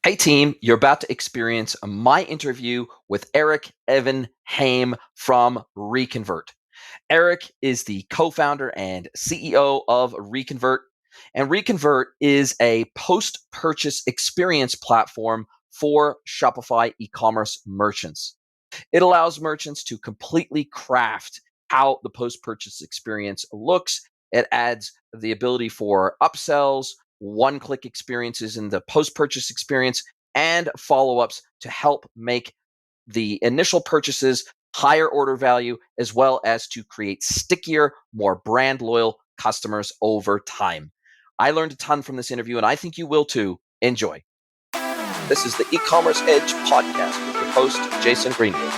Hey team, you're about to experience my interview with Eric Evan Haim from ReConvert. Eric is the co-founder and CEO of ReConvert, and ReConvert is a post-purchase experience platform for Shopify e-commerce merchants. It allows merchants to completely craft how the post-purchase experience looks. It adds the ability for upsells, one-click experiences in the post-purchase experience, and follow-ups to help make the initial purchases higher order value, as well as to create stickier, more brand loyal customers over time. I learned a ton from this interview, and I think you will too. Enjoy. This is the E-commerce Edge podcast with your host, Jason Greenwood.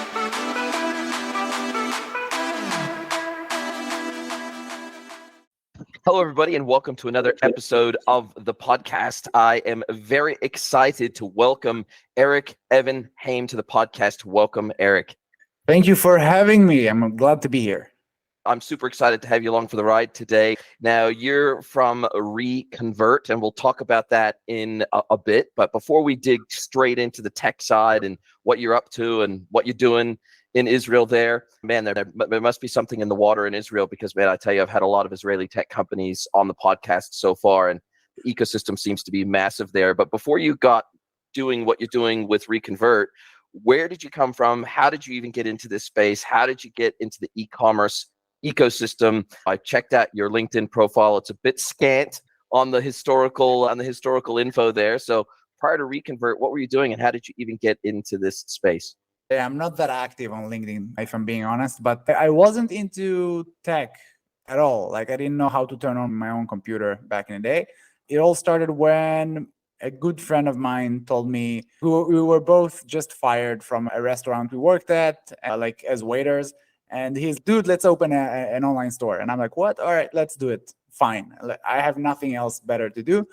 Hello, everybody, and welcome to another episode of the podcast. I am very excited to welcome Eric Evan Haim to the podcast. Welcome, Eric. Thank you for having me. I'm glad to be here. I'm super excited to have you along for the ride today. Now, you're from ReConvert, and we'll talk about that in a bit. But before we dig straight into the tech side and what you're up to and what you're doing in Israel there, man, there must be something in the water in Israel because, man, I tell you, I've had a lot of Israeli tech companies on the podcast so far, and the ecosystem seems to be massive there. But before you got doing what you're doing with ReConvert, where did you come from? How did you even get into this space? How did you get into the e-commerce ecosystem? I checked out your LinkedIn profile. It's a bit scant on the historical info there. So prior to ReConvert, what were you doing and how did you even get into this space? Yeah, I'm not that active on LinkedIn, if I'm being honest, but I wasn't into tech at all. Like, I didn't know how to turn on my own computer back in the day. It all started when a good friend of mine told me we were both just fired from a restaurant we worked at, like as waiters. And he's, dude, let's open an online store. And I'm like, what? All right, let's do it. Fine. I have nothing else better to do.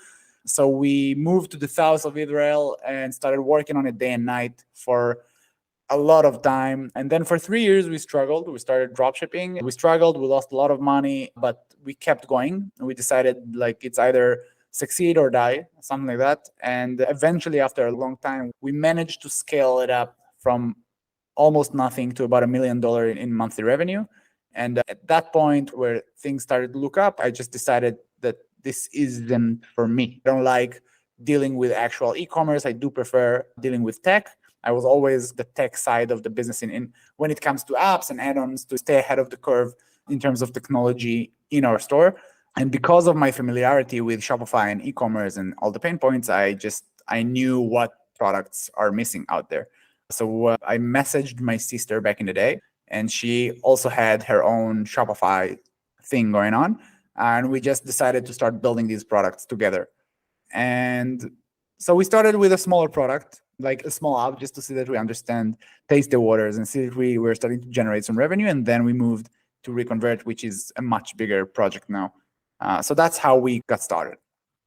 So we moved to the south of Israel and started working on it day and night for a lot of time. And then for 3 years, we struggled. We started dropshipping. We struggled. We lost a lot of money, but we kept going. We decided like it's either succeed or die, something like that. And eventually, after a long time, we managed to scale it up from almost nothing to about $1 million in monthly revenue. And at that point where things started to look up, I just decided that this isn't for me. I don't like dealing with actual e-commerce. I do prefer dealing with tech. I was always the tech side of the business in when it comes to apps and add-ons to stay ahead of the curve in terms of technology in our store. And because of my familiarity with Shopify and e-commerce and all the pain points, I knew what products are missing out there. So I messaged my sister back in the day, and she also had her own Shopify thing going on. And we just decided to start building these products together. And so we started with a smaller product, like a small app, just to see that we understand, taste the waters, and see if we were starting to generate some revenue. And then we moved to ReConvert, which is a much bigger project now. So that's how we got started.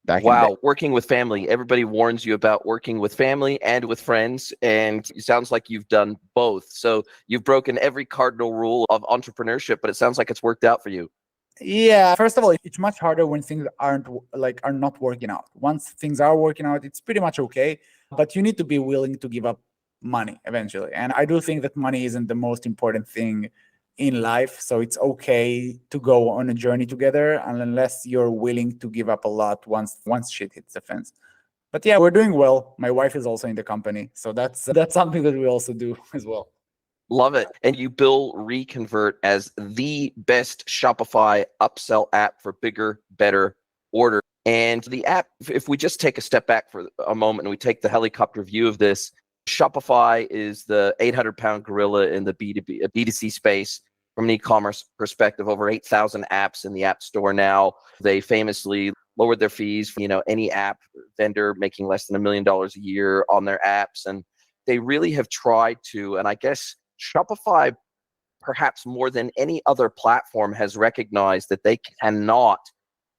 Wow, working with family. Everybody warns you about working with family and with friends, and it sounds like you've done both. So you've broken every cardinal rule of entrepreneurship, but it sounds like it's worked out for you. Yeah, first of all, it's much harder when things are not working out. Once things are working out, it's pretty much okay, but you need to be willing to give up money eventually. And I do think that money isn't the most important thing in life, so it's okay to go on a journey together, and unless you're willing to give up a lot once shit hits the fence. But yeah, we're doing well. My wife is also in the company, so that's something that we also do as well. Love it. And you bill ReConvert as the best Shopify upsell app for bigger, better order. And the app, if we just take a step back for a moment and we take the helicopter view of this, Shopify is the 800-pound gorilla in the B2C space from an e-commerce perspective. Over 8,000 apps in the App Store now. They famously lowered their fees for any app vendor making less than $1 million a year on their apps. And they really have tried to, and I guess Shopify, perhaps more than any other platform, has recognized that they cannot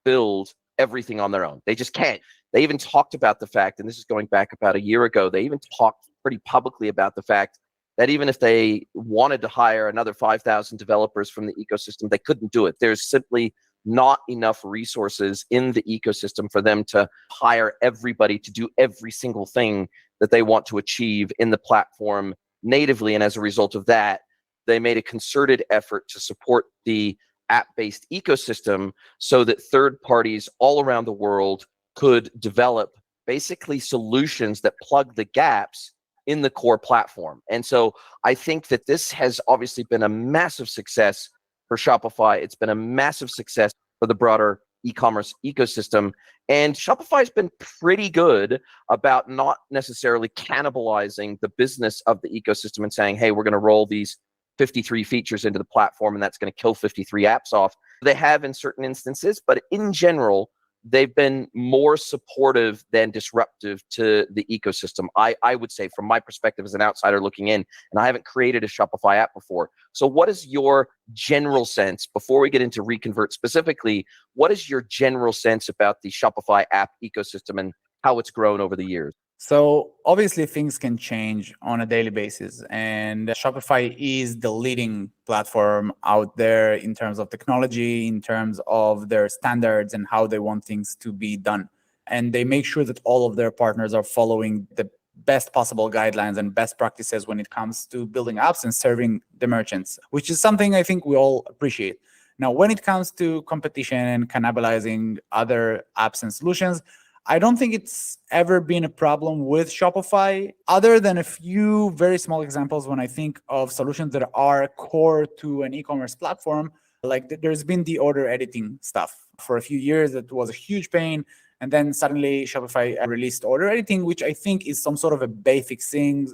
build everything on their own. They just can't. They even talked about the fact, and this is going back about a year ago, they even talked pretty publicly about the fact that even if they wanted to hire another 5,000 developers from the ecosystem, they couldn't do it. There's simply not enough resources in the ecosystem for them to hire everybody to do every single thing that they want to achieve in the platform natively. And as a result of that, they made a concerted effort to support the app-based ecosystem so that third parties all around the world could develop basically solutions that plug the gaps in the core platform. And so I think that this has obviously been a massive success for Shopify. It's been a massive success for the broader e-commerce ecosystem. And Shopify has been pretty good about not necessarily cannibalizing the business of the ecosystem and saying, hey, we're going to roll these 53 features into the platform and that's going to kill 53 apps off. They have in certain instances, but in general, they've been more supportive than disruptive to the ecosystem. I would say, from my perspective as an outsider looking in, and I haven't created a Shopify app before. So what is your general sense, before we get into ReConvert specifically, what is your general sense about the Shopify app ecosystem and how it's grown over the years? So obviously things can change on a daily basis, and Shopify is the leading platform out there in terms of technology, in terms of their standards and how they want things to be done. And they make sure that all of their partners are following the best possible guidelines and best practices when it comes to building apps and serving the merchants, which is something I think we all appreciate. Now, when it comes to competition and cannibalizing other apps and solutions, I don't think it's ever been a problem with Shopify, other than a few very small examples when I think of solutions that are core to an e-commerce platform. Like there's been the order editing stuff. For a few years, that was a huge pain. And then suddenly Shopify released order editing, which I think is some sort of a basic thing.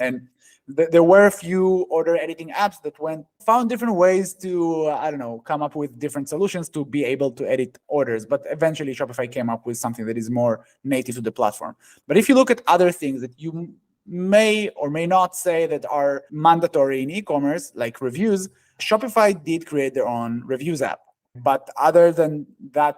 And there were a few order editing apps that found different ways to, come up with different solutions to be able to edit orders. But eventually Shopify came up with something that is more native to the platform. But if you look at other things that you may or may not say that are mandatory in e-commerce, like reviews, Shopify did create their own reviews app. But other than that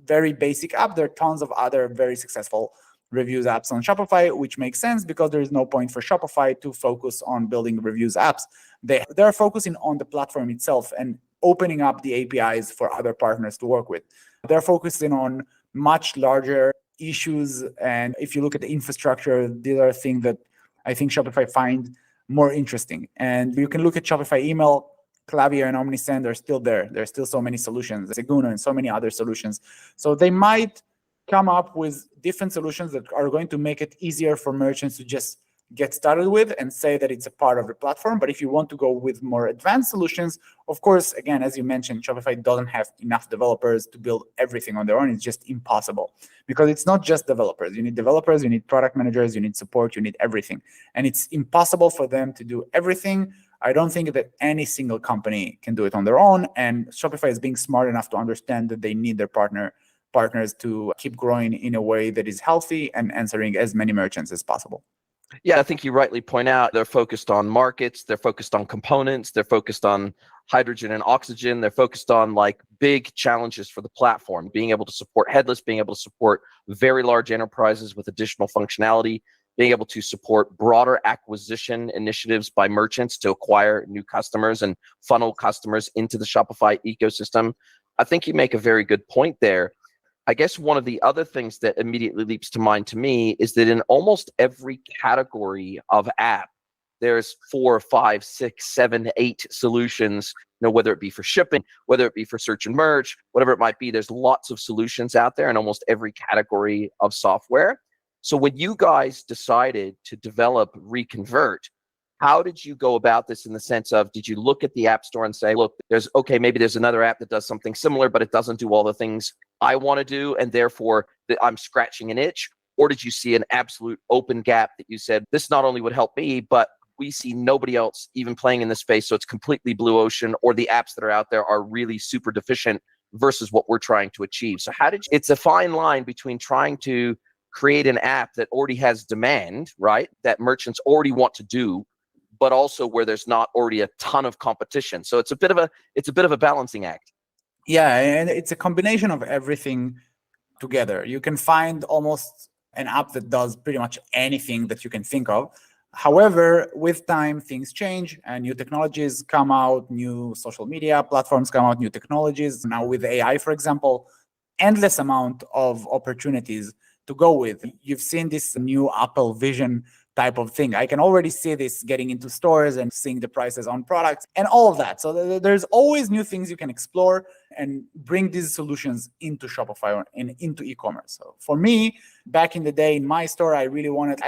very basic app, there are tons of other very successful reviews apps on Shopify, which makes sense because there is no point for Shopify to focus on building reviews apps. They're focusing on the platform itself and opening up the APIs for other partners to work with. They're focusing on much larger issues. And if you look at the infrastructure, these are things that I think Shopify find more interesting. And you can look at Shopify email, Klaviyo and Omnisend are still there. There's still so many solutions, Seguno and so many other solutions. So they might come up with different solutions that are going to make it easier for merchants to just get started with and say that it's a part of the platform. But if you want to go with more advanced solutions, of course, again, as you mentioned, Shopify doesn't have enough developers to build everything on their own. It's just impossible because it's not just developers. You need product managers, you need support, you need everything. And it's impossible for them to do everything. I don't think that any single company can do it on their own. And Shopify is being smart enough to understand that they need their partners to keep growing in a way that is healthy and answering as many merchants as possible. Yeah, I think you rightly point out they're focused on markets, they're focused on components, they're focused on hydrogen and oxygen, they're focused on like big challenges for the platform, being able to support headless, being able to support very large enterprises with additional functionality, being able to support broader acquisition initiatives by merchants to acquire new customers and funnel customers into the Shopify ecosystem. I think you make a very good point there. I guess one of the other things that immediately leaps to mind to me is that in almost every category of app, there's 4, 5, 6, 7, 8 solutions, whether it be for shipping, whether it be for search and merge, whatever it might be, there's lots of solutions out there in almost every category of software. So when you guys decided to develop ReConvert, how did you go about this in the sense of, did you look at the App Store and say, look, maybe there's another app that does something similar, but it doesn't do all the things I want to do, and therefore I'm scratching an itch? Or did you see an absolute open gap that you said, this not only would help me, but we see nobody else even playing in this space, so it's completely blue ocean, or the apps that are out there are really super deficient versus what we're trying to achieve? So it's a fine line between trying to create an app that already has demand, right, that merchants already want to do, but also where there's not already a ton of competition. So it's a bit of a balancing act. Yeah, and it's a combination of everything together. You can find almost an app that does pretty much anything that you can think of. However, with time, things change and new technologies come out, new social media platforms come out, new technologies. Now with AI, for example, endless amount of opportunities to go with. You've seen this new Apple Vision type of thing. I can already see this getting into stores and seeing the prices on products and all of that. So there's always new things you can explore and bring these solutions into Shopify and into e-commerce. So for me, back in the day in my store, I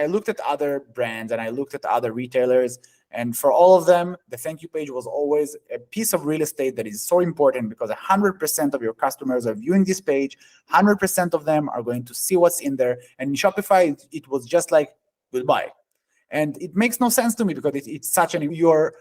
looked at other brands and I looked at other retailers. And for all of them, the thank you page was always a piece of real estate that is so important because 100% of your customers are viewing this page. 100% of them are going to see what's in there. And in Shopify, it was just like, goodbye. And it makes no sense to me because it's such you're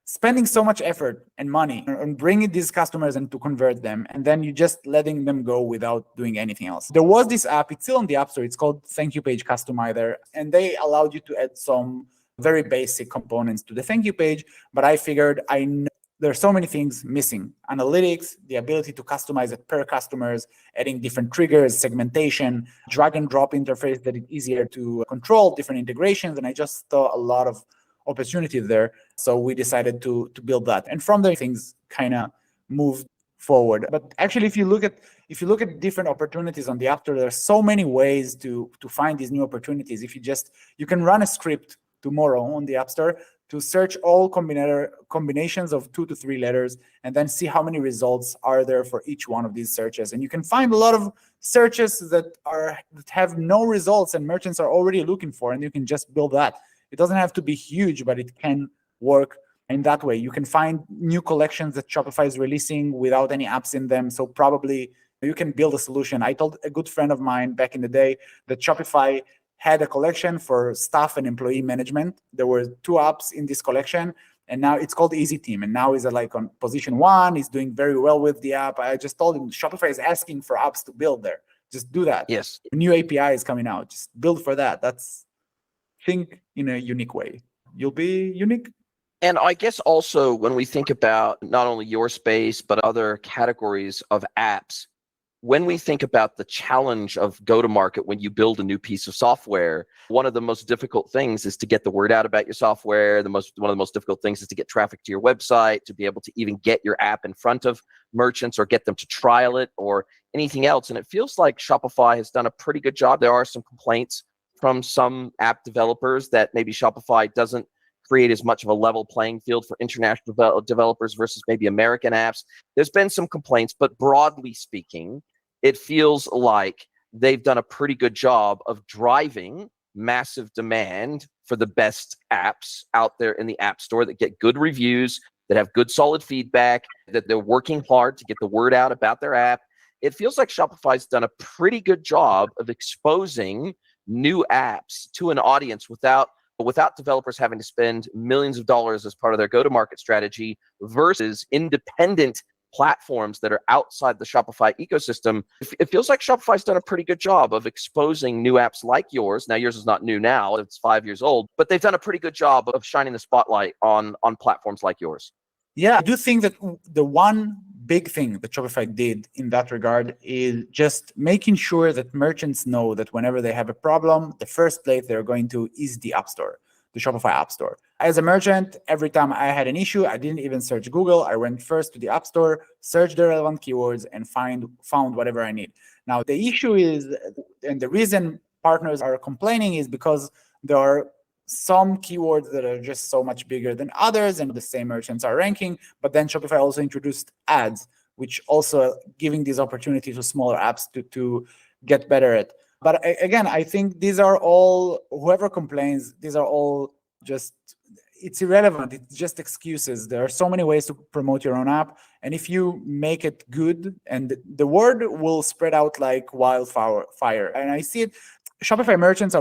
spending so much effort and money on bringing these customers and to convert them, and then you're just letting them go without doing anything else. There was this app, it's still on the App Store, it's called Thank You Page Customizer, and they allowed you to add some very basic components to the thank you page, but I figured I know there are so many things missing. Analytics, the ability to customize it per customers, adding different triggers, segmentation, drag and drop interface that is easier to control, different integrations, and I just saw a lot of opportunity there. So we decided to build that. And from there, things kind of moved forward. But actually, if you look at different opportunities on the App Store, there are so many ways to find these new opportunities. You can run a script tomorrow on the App Store to search all combinations of 2 to 3 letters and then see how many results are there for each one of these searches. And you can find a lot of searches that have no results and merchants are already looking for, and you can just build that. It doesn't have to be huge, but it can work in that way. You can find new collections that Shopify is releasing without any apps in them. So probably you can build a solution. I told a good friend of mine back in the day that Shopify had a collection for staff and employee management. There were 2 apps in this collection, and now it's called Easy Team. And now he's like on position 1. He's doing very well with the app. I just told him Shopify is asking for apps to build there. Just do that. Yes. A new API is coming out. Just build for that. Think in a unique way. You'll be unique. And I guess also when we think about not only your space, but other categories of apps, when we think about the challenge of go-to-market when you build a new piece of software, one of the most difficult things is to get the word out about your software. One of the most difficult things is to get traffic to your website, to be able to even get your app in front of merchants or get them to trial it or anything else. And it feels like Shopify has done a pretty good job. There are some complaints from some app developers that maybe Shopify doesn't create as much of a level playing field for international developers versus maybe American apps. There's been some complaints, but broadly speaking, it feels like they've done a pretty good job of driving massive demand for the best apps out there in the App Store that get good reviews, that have good solid feedback, that they're working hard to get the word out about their app. It feels like Shopify's done a pretty good job of exposing new apps to an audience without developers having to spend millions of dollars as part of their go-to-market strategy versus independent platforms that are outside the Shopify ecosystem. It feels like Shopify's done a pretty good job of exposing new apps like yours. Now, yours is not new now, it's 5 years old, but they've done a pretty good job of shining the spotlight on platforms like yours. Yeah, I do think that the one big thing that Shopify did in that regard is just making sure that merchants know that whenever they have a problem, the first place they're going to is the App Store, the Shopify App Store. As a merchant, every time I had an issue, I didn't even search Google. I went first to the App Store, searched the relevant keywords, and found whatever I need. Now, the issue is, and the reason partners are complaining is because there are some keywords that are just so much bigger than others, and the same merchants are ranking. But then Shopify also introduced ads, which also giving these opportunities to smaller apps to get better at. But again, I think these are all, whoever complains, these are all just, it's irrelevant. It's just excuses. There are so many ways to promote your own app. And if you make it good, and the word will spread out like wildfire. And I see it, Shopify merchants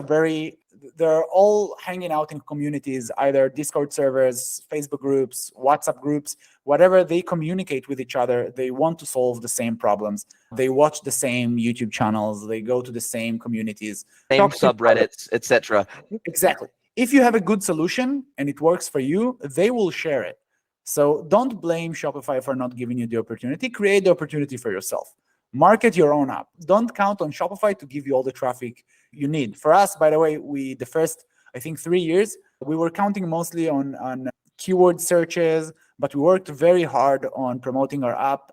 they're all hanging out in communities, either Discord servers, Facebook groups, WhatsApp groups, whatever. They communicate with each other. They want to solve the same problems. They watch the same YouTube channels. They go to the same communities. Same subreddits, etc. Exactly. If you have a good solution and it works for you, they will share it. So don't blame Shopify for not giving you the opportunity. Create the opportunity for yourself. Market your own app. Don't count on Shopify to give you all the traffic you need. For us, by the way, the first, I think, 3 years, We were counting mostly on keyword searches, but we worked very hard on promoting our app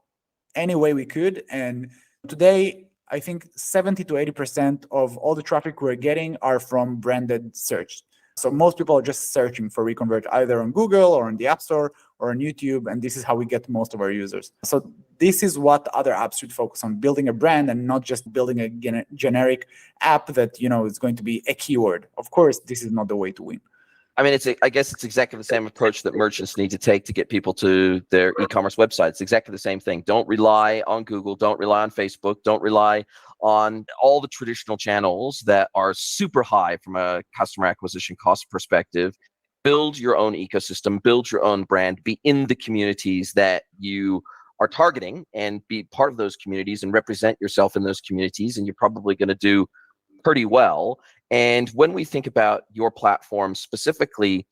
any way we could. And today, I think 70 to 80% of all the traffic we're getting are from branded search. So most people are just searching for ReConvert either on Google or on the App Store or on YouTube, and this is how we get most of our users. So this is what other apps should focus on, building a brand and not just building a generic app that, is going to be a keyword. Of course, this is not the way to win. I mean, I guess it's exactly the same approach that merchants need to take to get people to their e-commerce website. It's exactly the same thing. Don't rely on Google. Don't rely on Facebook. Don't rely on all the traditional channels that are super high from a customer acquisition cost perspective. Build your own ecosystem. Build your own brand. Be in the communities that you are targeting and be part of those communities and represent yourself in those communities. And you're probably going to do pretty well. And when we think about your platform specifically,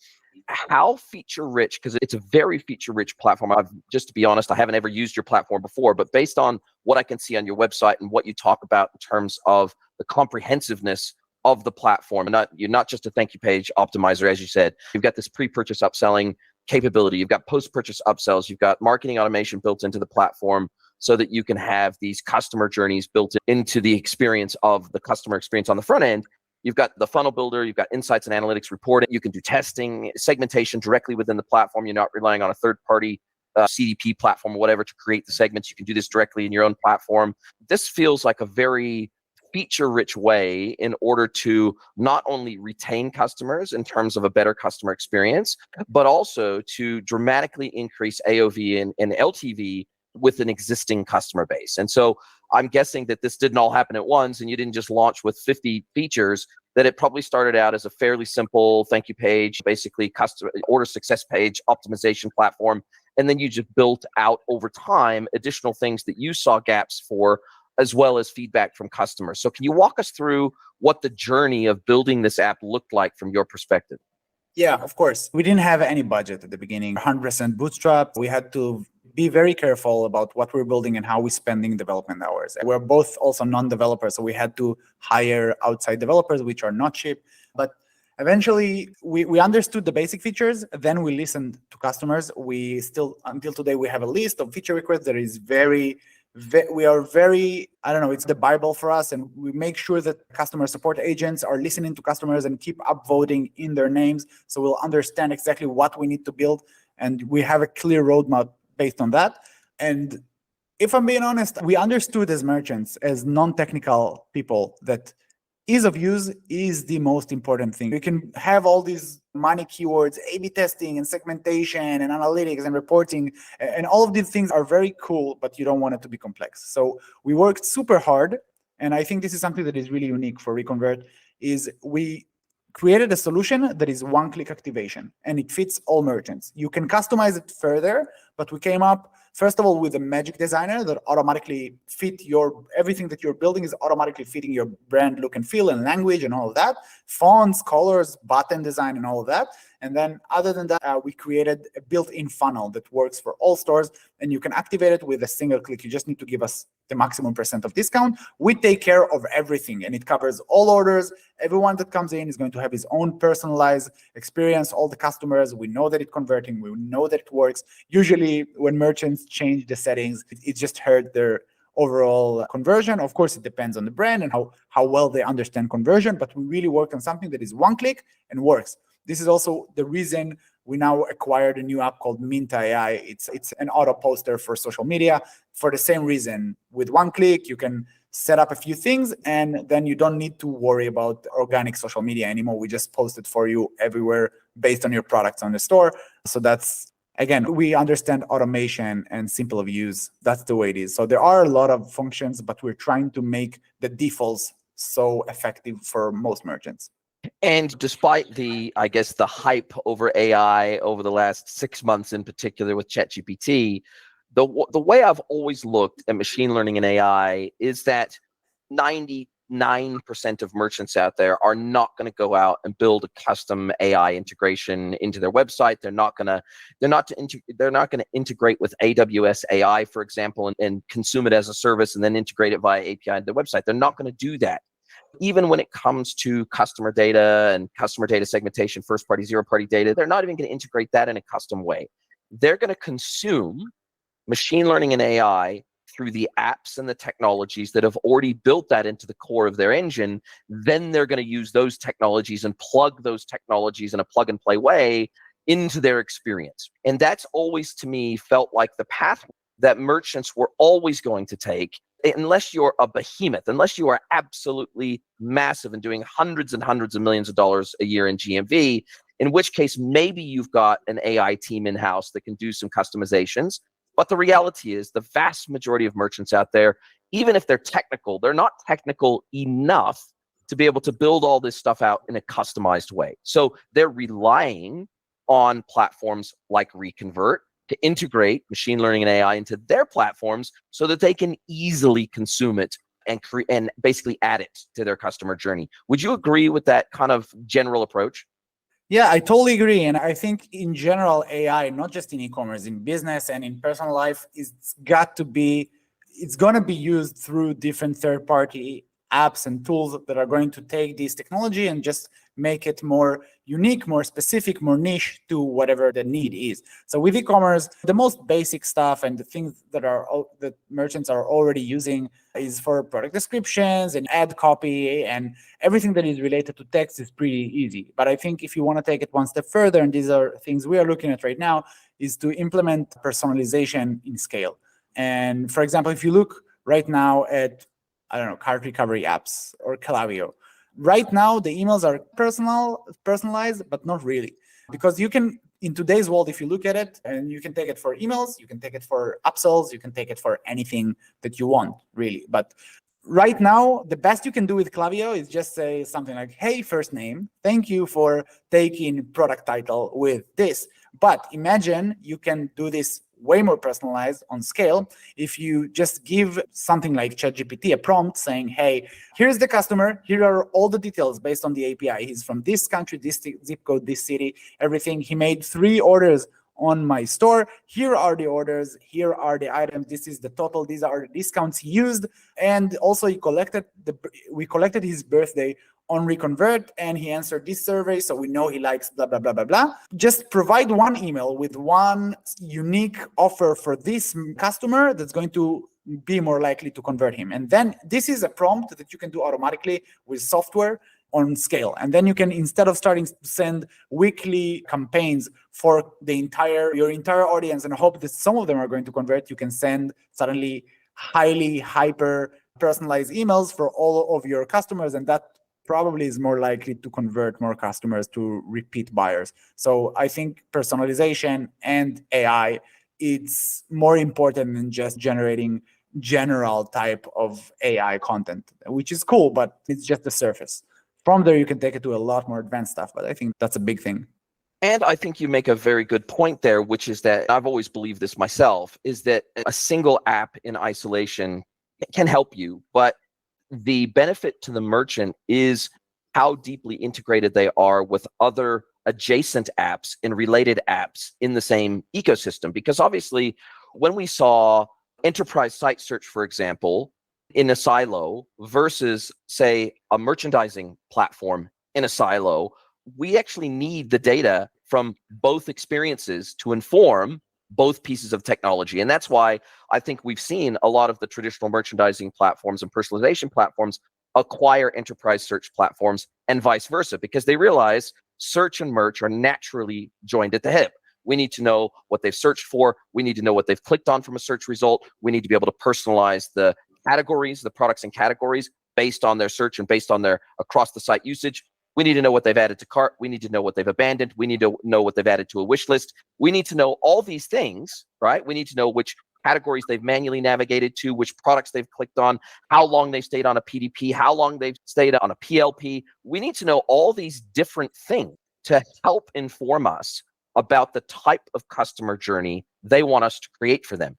how feature rich, because it's a very feature rich platform. Just to be honest, I haven't ever used your platform before, but based on what I can see on your website and what you talk about in terms of the comprehensiveness of the platform, you're not just a thank you page optimizer, as you said. You've got this pre-purchase upselling capability. You've got post-purchase upsells. You've got marketing automation built into the platform, so that you can have these customer journeys built into the experience of the customer experience on the front end. You've got the funnel builder, you've got insights and analytics reporting, you can do testing, segmentation directly within the platform. You're not relying on a third-party CDP platform or whatever to create the segments. You can do this directly in your own platform. This feels like a very feature-rich way in order to not only retain customers in terms of a better customer experience, but also to dramatically increase AOV and LTV with an existing customer base. And so I'm guessing that this didn't all happen at once and you didn't just launch with 50 features, that it probably started out as a fairly simple thank you page, basically customer order success page optimization platform. And then you just built out over time additional things that you saw gaps for, as well as feedback from customers. So can you walk us through what the journey of building this app looked like from your perspective? Yeah, of course. We didn't have any budget at the beginning, 100% bootstrap. We had to be very careful about what we're building and how we're spending development hours. We're both also non-developers, so we had to hire outside developers, which are not cheap. But eventually, we understood the basic features. Then we listened to customers. We still, until today, we have a list of feature requests that is we are very, I don't know, it's the Bible for us. And we make sure that customer support agents are listening to customers and keep upvoting in their names. So we'll understand exactly what we need to build. And we have a clear roadmap based on that. And if I'm being honest, we understood as merchants, as non-technical people, that ease of use is the most important thing. You can have all these money keywords, A/B testing and segmentation and analytics and reporting, and all of these things are very cool, but you don't want it to be complex. So we worked super hard, and I think this is something that is really unique for ReConvert, is we created a solution that is one-click activation, and it fits all merchants. You can customize it further, but we came up, first of all, with a magic designer that automatically fit everything that you're building is automatically fitting your brand look and feel and language and all of that, fonts, colors, button design, and all of that. And then other than that, we created a built-in funnel that works for all stores, and you can activate it with a single click. You just need to give us the maximum % of discount. We take care of everything, and it covers all orders. Everyone that comes in is going to have his own personalized experience. All the customers, we know that it's converting. We know that it works. Usually when merchants change the settings, it just hurt their overall conversion. Of course, it depends on the brand and how well they understand conversion, but we really worked on something that is one click and works. This is also the reason we now acquired a new app called Mint AI. It's an auto poster for social media. For the same reason, with one click, you can set up a few things, and then you don't need to worry about organic social media anymore. We just post it for you everywhere based on your products on the store. So that's, again, we understand automation and simple of use. That's the way it is. So there are a lot of functions, but we're trying to make the defaults so effective for most merchants. And despite the hype over AI over the last 6 months in particular with ChatGPT, the way I've always looked at machine learning and AI is that 99% of merchants out there are not going to go out and build a custom AI integration into their website. They're not going to integrate with AWS AI, for example, and consume it as a service and then integrate it via API into their website. They're not going to do that. Even when it comes to customer data and customer data segmentation, first party, zero party data, they're not even going to integrate that in a custom way. They're going to consume machine learning and AI through the apps and the technologies that have already built that into the core of their engine. Then they're going to use those technologies and plug those technologies in a plug and play way into their experience. And that's always, to me, felt like the path that merchants were always going to take, unless you're a behemoth, unless you are absolutely massive and doing hundreds and hundreds of millions of dollars a year in GMV, in which case maybe you've got an AI team in-house that can do some customizations. But the reality is the vast majority of merchants out there, even if they're technical, they're not technical enough to be able to build all this stuff out in a customized way. So they're relying on platforms like ReConvert to integrate machine learning and AI into their platforms so that they can easily consume it and basically add it to their customer journey. Would you agree with that kind of general approach? Yeah, I totally agree. And I think in general, AI, not just in e-commerce, in business and in personal life, it's going to be used through different third-party apps and tools that are going to take this technology and just make it more unique, more specific, more niche to whatever the need is. So with e-commerce, the most basic stuff and the things that merchants are already using is for product descriptions and ad copy, and everything that is related to text is pretty easy. But I think if you want to take it one step further, and these are things we are looking at right now, is to implement personalization in scale. And for example, if you look right now at, I don't know, cart recovery apps or Klaviyo, right now the emails are personalized, but not really. Because you can, in today's world, if you look at it, and you can take it for emails, you can take it for upsells, you can take it for anything that you want, really. But right now, the best you can do with Klaviyo is just say something like, hey, first name, thank you for taking product title with this. But imagine you can do this way more personalized on scale if you just give something like ChatGPT a prompt saying, hey, here's the customer, here are all the details based on the API. He's from this country, this zip code, this city, everything. He made 3 orders on my store. Here are the orders, here are the items, this is the total, these are the discounts he used. And also we collected his birthday on ReConvert, and he answered this survey, so we know he likes blah, blah, blah, blah, blah. Just provide one email with one unique offer for this customer that's going to be more likely to convert him. And then this is a prompt that you can do automatically with software on scale. And then you can, instead of starting to send weekly campaigns for your entire audience and hope that some of them are going to convert, you can send suddenly highly hyper personalized emails for all of your customers, and that probably is more likely to convert more customers to repeat buyers. So I think personalization and AI, it's more important than just generating general type of AI content, which is cool, but it's just the surface. From there, you can take it to a lot more advanced stuff, but I think that's a big thing. And I think you make a very good point there, which is that I've always believed this myself, is that a single app in isolation can help you, but the benefit to the merchant is how deeply integrated they are with other adjacent apps and related apps in the same ecosystem. Because obviously, when we saw enterprise site search, for example, in a silo versus, say, a merchandising platform in a silo, we actually need the data from both experiences to inform both pieces of technology. And that's why I think we've seen a lot of the traditional merchandising platforms and personalization platforms acquire enterprise search platforms and vice versa, because they realize search and merch are naturally joined at the hip. We need to know what they've searched for. We need to know what they've clicked on from a search result. We need to be able to personalize the categories, the products and categories based on their search and based on their across the site usage. We need to know what they've added to cart. We need to know what they've abandoned. We need to know what they've added to a wish list. We need to know all these things, right? We need to know which categories they've manually navigated to, which products they've clicked on, how long they've stayed on a PDP, how long they've stayed on a PLP. We need to know all these different things to help inform us about the type of customer journey they want us to create for them.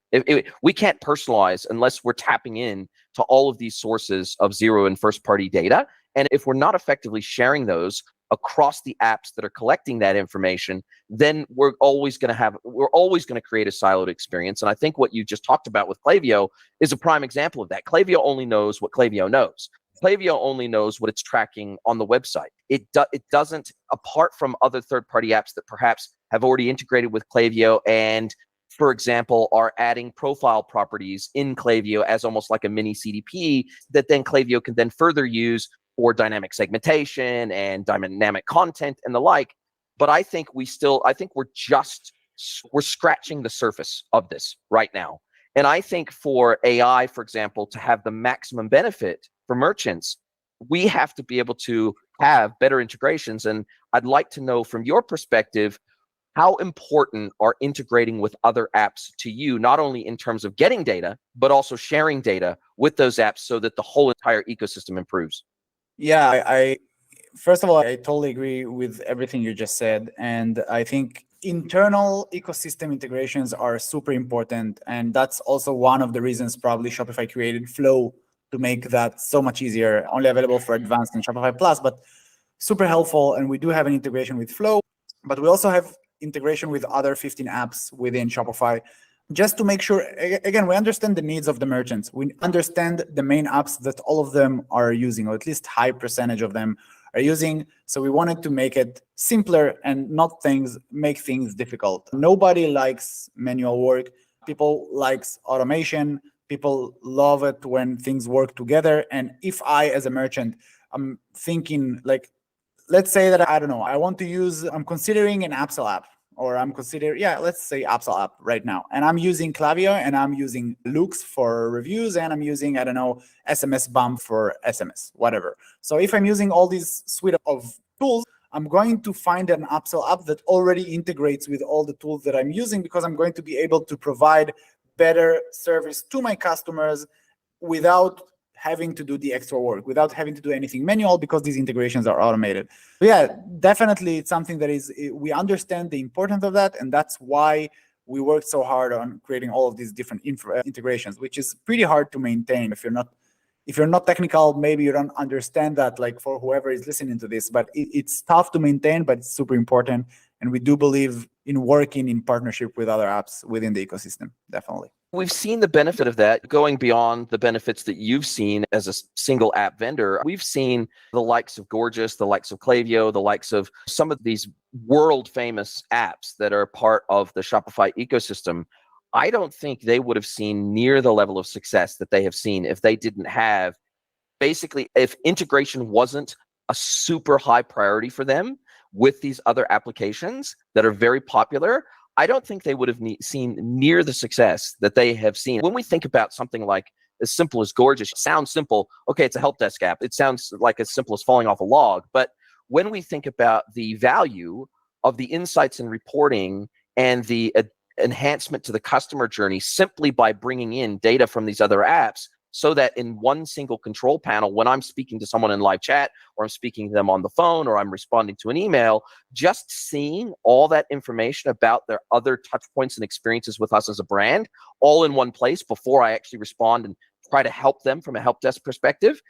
We can't personalize unless we're tapping in to all of these sources of zero and first party data. And if we're not effectively sharing those across the apps that are collecting that information, then we're always going to create a siloed experience. And I think what you just talked about with Klaviyo is a prime example of that. Klaviyo only knows what Klaviyo knows. Klaviyo only knows what it's tracking on the website. It doesn't, apart from other third-party apps that perhaps have already integrated with Klaviyo and, for example, are adding profile properties in Klaviyo as almost like a mini CDP that then Klaviyo can then further use for dynamic segmentation and dynamic content and the like. But I think we're scratching the surface of this right now. And I think for AI, for example, to have the maximum benefit for merchants, we have to be able to have better integrations. And I'd like to know from your perspective, how important are integrating with other apps to you, not only in terms of getting data, but also sharing data with those apps so that the whole entire ecosystem improves? Yeah, I first of all, I totally agree with everything you just said. And I think internal ecosystem integrations are super important. And that's also one of the reasons probably Shopify created Flow to make that so much easier, only available for advanced and Shopify Plus, but super helpful. And we do have an integration with Flow, but we also have integration with other 15 apps within Shopify, just to make sure, again, we understand the needs of the merchants. We understand the main apps that all of them are using, or at least high percentage of them are using. So we wanted to make it simpler and not make things difficult. Nobody likes manual work. People likes automation. People love it when things work together. And if I, as a merchant, I'm thinking like, let's say that, I don't know, I'm considering an Upsell app, or let's say Upsell app right now. And I'm using Klaviyo, and I'm using Lux for reviews, and I'm using, I don't know, SMS Bump for SMS, whatever. So if I'm using all these suite of tools, I'm going to find an Upsell app that already integrates with all the tools that I'm using, because I'm going to be able to provide better service to my customers without having to do the extra work, without having to do anything manual, because these integrations are automated. But yeah, definitely it's something that we understand the importance of that, and that's why we worked so hard on creating all of these different integrations, which is pretty hard to maintain. If you're not technical, maybe you don't understand that, like for whoever is listening to this, but it's tough to maintain, but it's super important. And we do believe in working in partnership with other apps within the ecosystem, definitely. We've seen the benefit of that. Going beyond the benefits that you've seen as a single app vendor, we've seen the likes of Gorgeous, the likes of Klaviyo, the likes of some of these world famous apps that are part of the Shopify ecosystem. I don't think they would have seen near the level of success that they have seen if they didn't have, basically, if integration wasn't a super high priority for them with these other applications that are very popular. I don't think they would have seen near the success that they have seen. When we think about something like as simple as Gorgeous, it sounds simple. Okay, it's a help desk app. It sounds like as simple as falling off a log. But when we think about the value of the insights and reporting and the enhancement to the customer journey simply by bringing in data from these other apps, so that in one single control panel, when I'm speaking to someone in live chat, or I'm speaking to them on the phone, or I'm responding to an email, just seeing all that information about their other touch points and experiences with us as a brand all in one place before I actually respond and try to help them from a help desk perspective,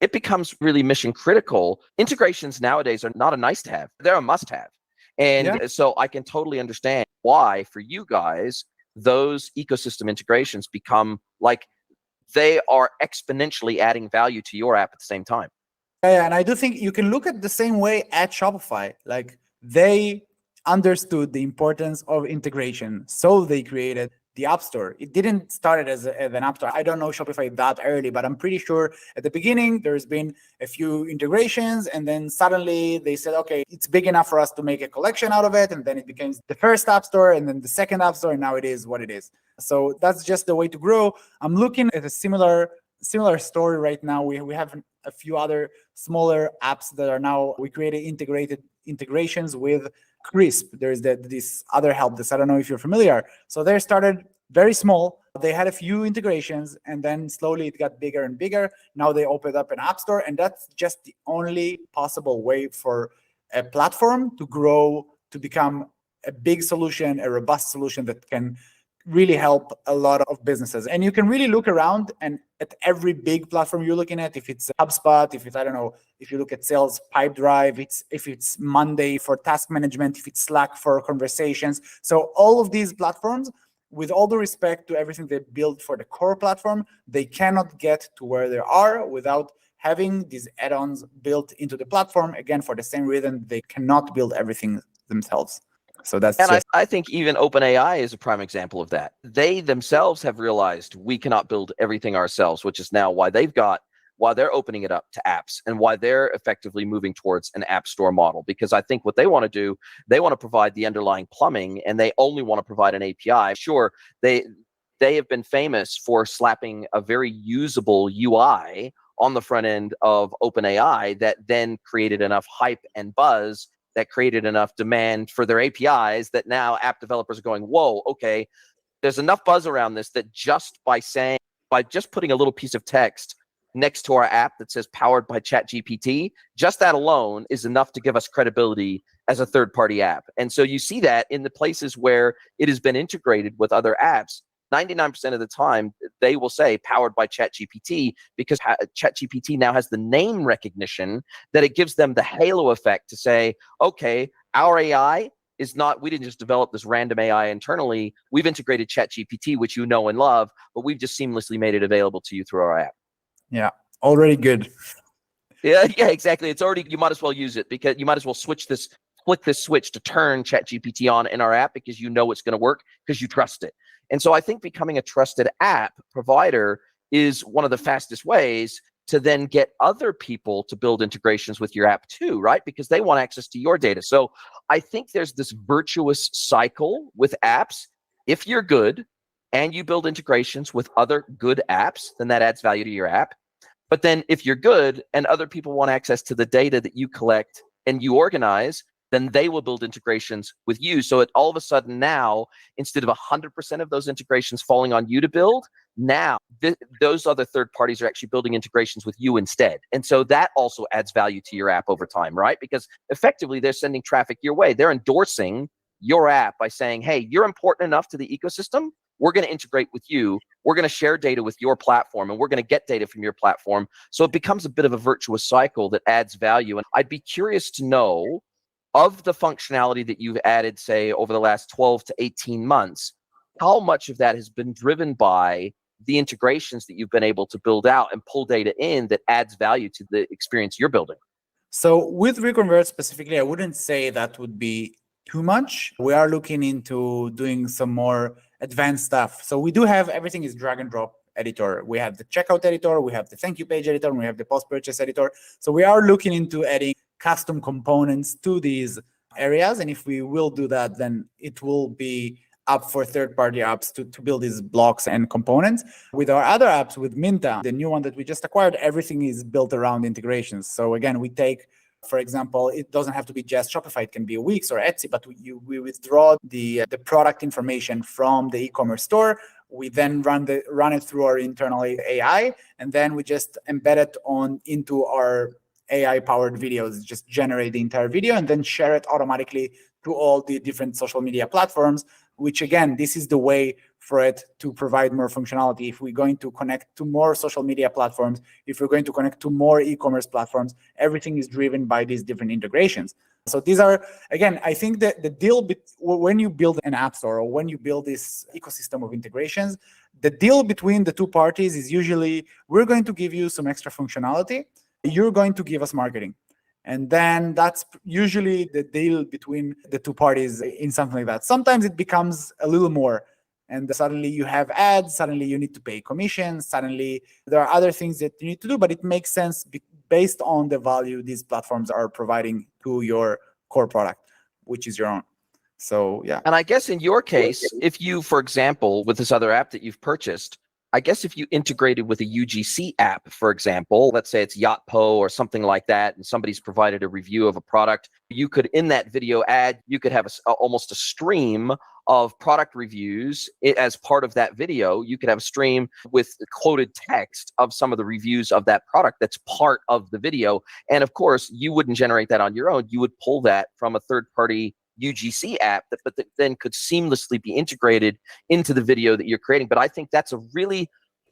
it becomes really mission critical. Integrations nowadays are not a nice to have, they're a must have. And so I can totally understand why for you guys, those ecosystem integrations become like, they are exponentially adding value to your app at the same time. Yeah, and I do think you can look at the same way at Shopify. Like, they understood the importance of integration, so they created the App Store. It didn't start as an App Store. I don't know Shopify that early, but I'm pretty sure at the beginning there's been a few integrations, and then suddenly they said, okay, it's big enough for us to make a collection out of it, and then it became the first App Store, and then the second App Store, and now it is what it is. So that's just the way to grow. I'm looking at a similar story right now. We have a few other smaller apps that are now, we created integrations with Crisp. There's this other help desk. I don't know if you're familiar. So they started very small. They had a few integrations, and then slowly it got bigger and bigger. Now they opened up an app store, and that's just the only possible way for a platform to grow, to become a big solution, a robust solution that can really help a lot of businesses. And you can really look around, and at every big platform you're looking at, if it's HubSpot, if it's, I don't know, if you look at sales, Pipedrive, if it's Monday for task management, if it's Slack for conversations. So all of these platforms, with all the respect to everything they built for the core platform, they cannot get to where they are without having these add-ons built into the platform, again, for the same reason they cannot build everything themselves. So that's And I think even OpenAI is a prime example of that. They themselves have realized we cannot build everything ourselves, which is now why they're opening it up to apps and why they're effectively moving towards an app store model. Because I think what they want to do, they want to provide the underlying plumbing, and they only want to provide an API. Sure, they have been famous for slapping a very usable UI on the front end of OpenAI that then created enough hype and buzz, that created enough demand for their APIs, that now app developers are going, whoa, okay, there's enough buzz around this that just by just putting a little piece of text next to our app that says powered by ChatGPT, just that alone is enough to give us credibility as a third-party app. And so you see that in the places where it has been integrated with other apps, 99% of the time, they will say powered by ChatGPT, because ChatGPT now has the name recognition that it gives them the halo effect to say, okay, our AI is not, we didn't just develop this random AI internally. We've integrated ChatGPT, which you know and love, but we've just seamlessly made it available to you through our app. Yeah, already good. Yeah, exactly. It's already, you might as well use it, because you might as well flick this switch to turn ChatGPT on in our app, because you know it's going to work, because you trust it. And so I think becoming a trusted app provider is one of the fastest ways to then get other people to build integrations with your app too, right? Because they want access to your data. So I think there's this virtuous cycle with apps. If you're good and you build integrations with other good apps, then that adds value to your app. But then if you're good and other people want access to the data that you collect and you organize, then they will build integrations with you. So it all of a sudden now, instead of 100% of those integrations falling on you to build, now those other third parties are actually building integrations with you instead. And so that also adds value to your app over time, right? Because effectively they're sending traffic your way. They're endorsing your app by saying, hey, you're important enough to the ecosystem. We're going to integrate with you. We're going to share data with your platform, and we're going to get data from your platform. So it becomes a bit of a virtuous cycle that adds value. And I'd be curious to know, of the functionality that you've added, say, over the last 12 to 18 months, how much of that has been driven by the integrations that you've been able to build out and pull data in that adds value to the experience you're building? So with ReConvert specifically, I wouldn't say that would be too much. We are looking into doing some more advanced stuff. So we do have, everything is drag and drop editor. We have the checkout editor, we have the thank you page editor, and we have the post-purchase editor. So we are looking into adding custom components to these areas. And if we will do that, then it will be up for third-party apps to build these blocks and components. With our other apps, with Minta, the new one that we just acquired, everything is built around integrations. So again, we take, for example, it doesn't have to be just Shopify, it can be a Wix or Etsy, but we withdraw the product information from the e-commerce store. We then run it through our internal AI, and then we just embed it into our AI-powered videos, just generate the entire video and then share it automatically to all the different social media platforms, which again, this is the way for it to provide more functionality. If we're going to connect to more social media platforms, if we're going to connect to more e-commerce platforms, everything is driven by these different integrations. So these are, again, I think that the deal when you build an app store or when you build this ecosystem of integrations, the deal between the two parties is usually, we're going to give you some extra functionality, you're going to give us marketing. And then that's usually the deal between the two parties in something like that. Sometimes it becomes a little more, and suddenly you have ads, suddenly you need to pay commissions, suddenly there are other things that you need to do, but it makes sense based on the value these platforms are providing to your core product, which is your own. So yeah. And I guess in your case, if you, for example, with this other app that you've purchased, I guess if you integrated with a UGC app, for example, let's say it's Yotpo or something like that, and somebody's provided a review of a product, you could, in that video ad, you could have almost a stream of product reviews as part of that video. You could have a stream with quoted text of some of the reviews of that product that's part of the video. And of course, you wouldn't generate that on your own. You would pull that from a third-party UGC app that then could seamlessly be integrated into the video that you're creating. But I think that's a really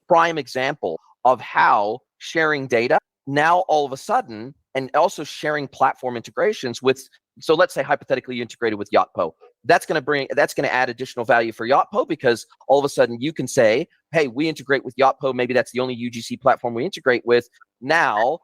prime example of how sharing data now all of a sudden, and also sharing platform integrations with, so let's say hypothetically you integrated with Yotpo. that's going to add additional value for Yotpo, because all of a sudden you can say, hey, we integrate with Yotpo. Maybe that's the only UGC platform we integrate with. Now,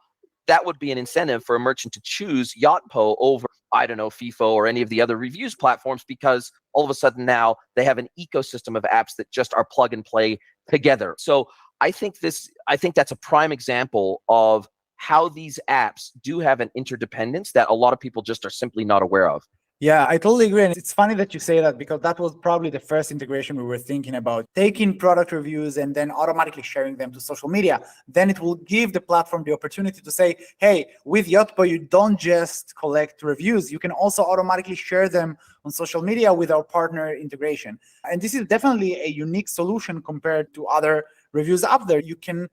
that would be an incentive for a merchant to choose Yotpo over, I don't know, FIFO or any of the other reviews platforms, because all of a sudden now they have an ecosystem of apps that just are plug and play together. So I think that's a prime example of how these apps do have an interdependence that a lot of people just are simply not aware of. Yeah, I totally agree. And it's funny that you say that, because that was probably the first integration we were thinking about, taking product reviews and then automatically sharing them to social media. Then it will give the platform the opportunity to say, hey, with Yotpo, you don't just collect reviews, you can also automatically share them on social media with our partner integration. And this is definitely a unique solution compared to other reviews up there. You can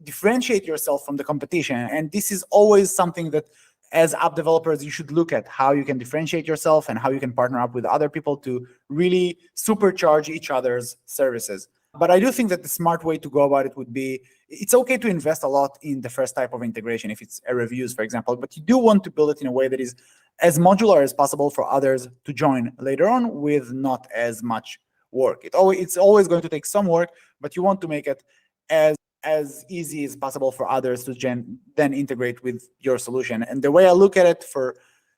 differentiate yourself from the competition. And this is always something that, as app developers, you should look at how you can differentiate yourself and how you can partner up with other people to really supercharge each other's services. But I do think that the smart way to go about it would be, it's okay to invest a lot in the first type of integration, if it's a reviews, for example, but you do want to build it in a way that is as modular as possible for others to join later on with not as much work. It's always going to take some work, but you want to make it as easy as possible for others to then integrate with your solution. And the way I look at it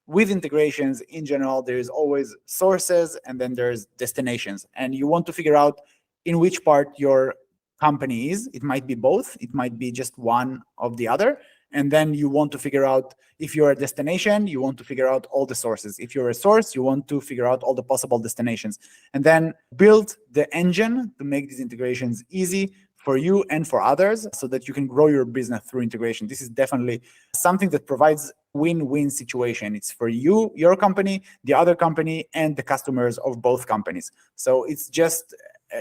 with integrations in general, there's always sources and then there's destinations. And you want to figure out in which part your company is. It might be both. It might be just one of the other. And then you want to figure out, if you're a destination, you want to figure out all the sources. If you're a source, you want to figure out all the possible destinations. And then build the engine to make these integrations easy for you and for others, so that you can grow your business through integration. This is definitely something that provides win-win situation. It's for you, your company, the other company, and the customers of both companies. So it's just,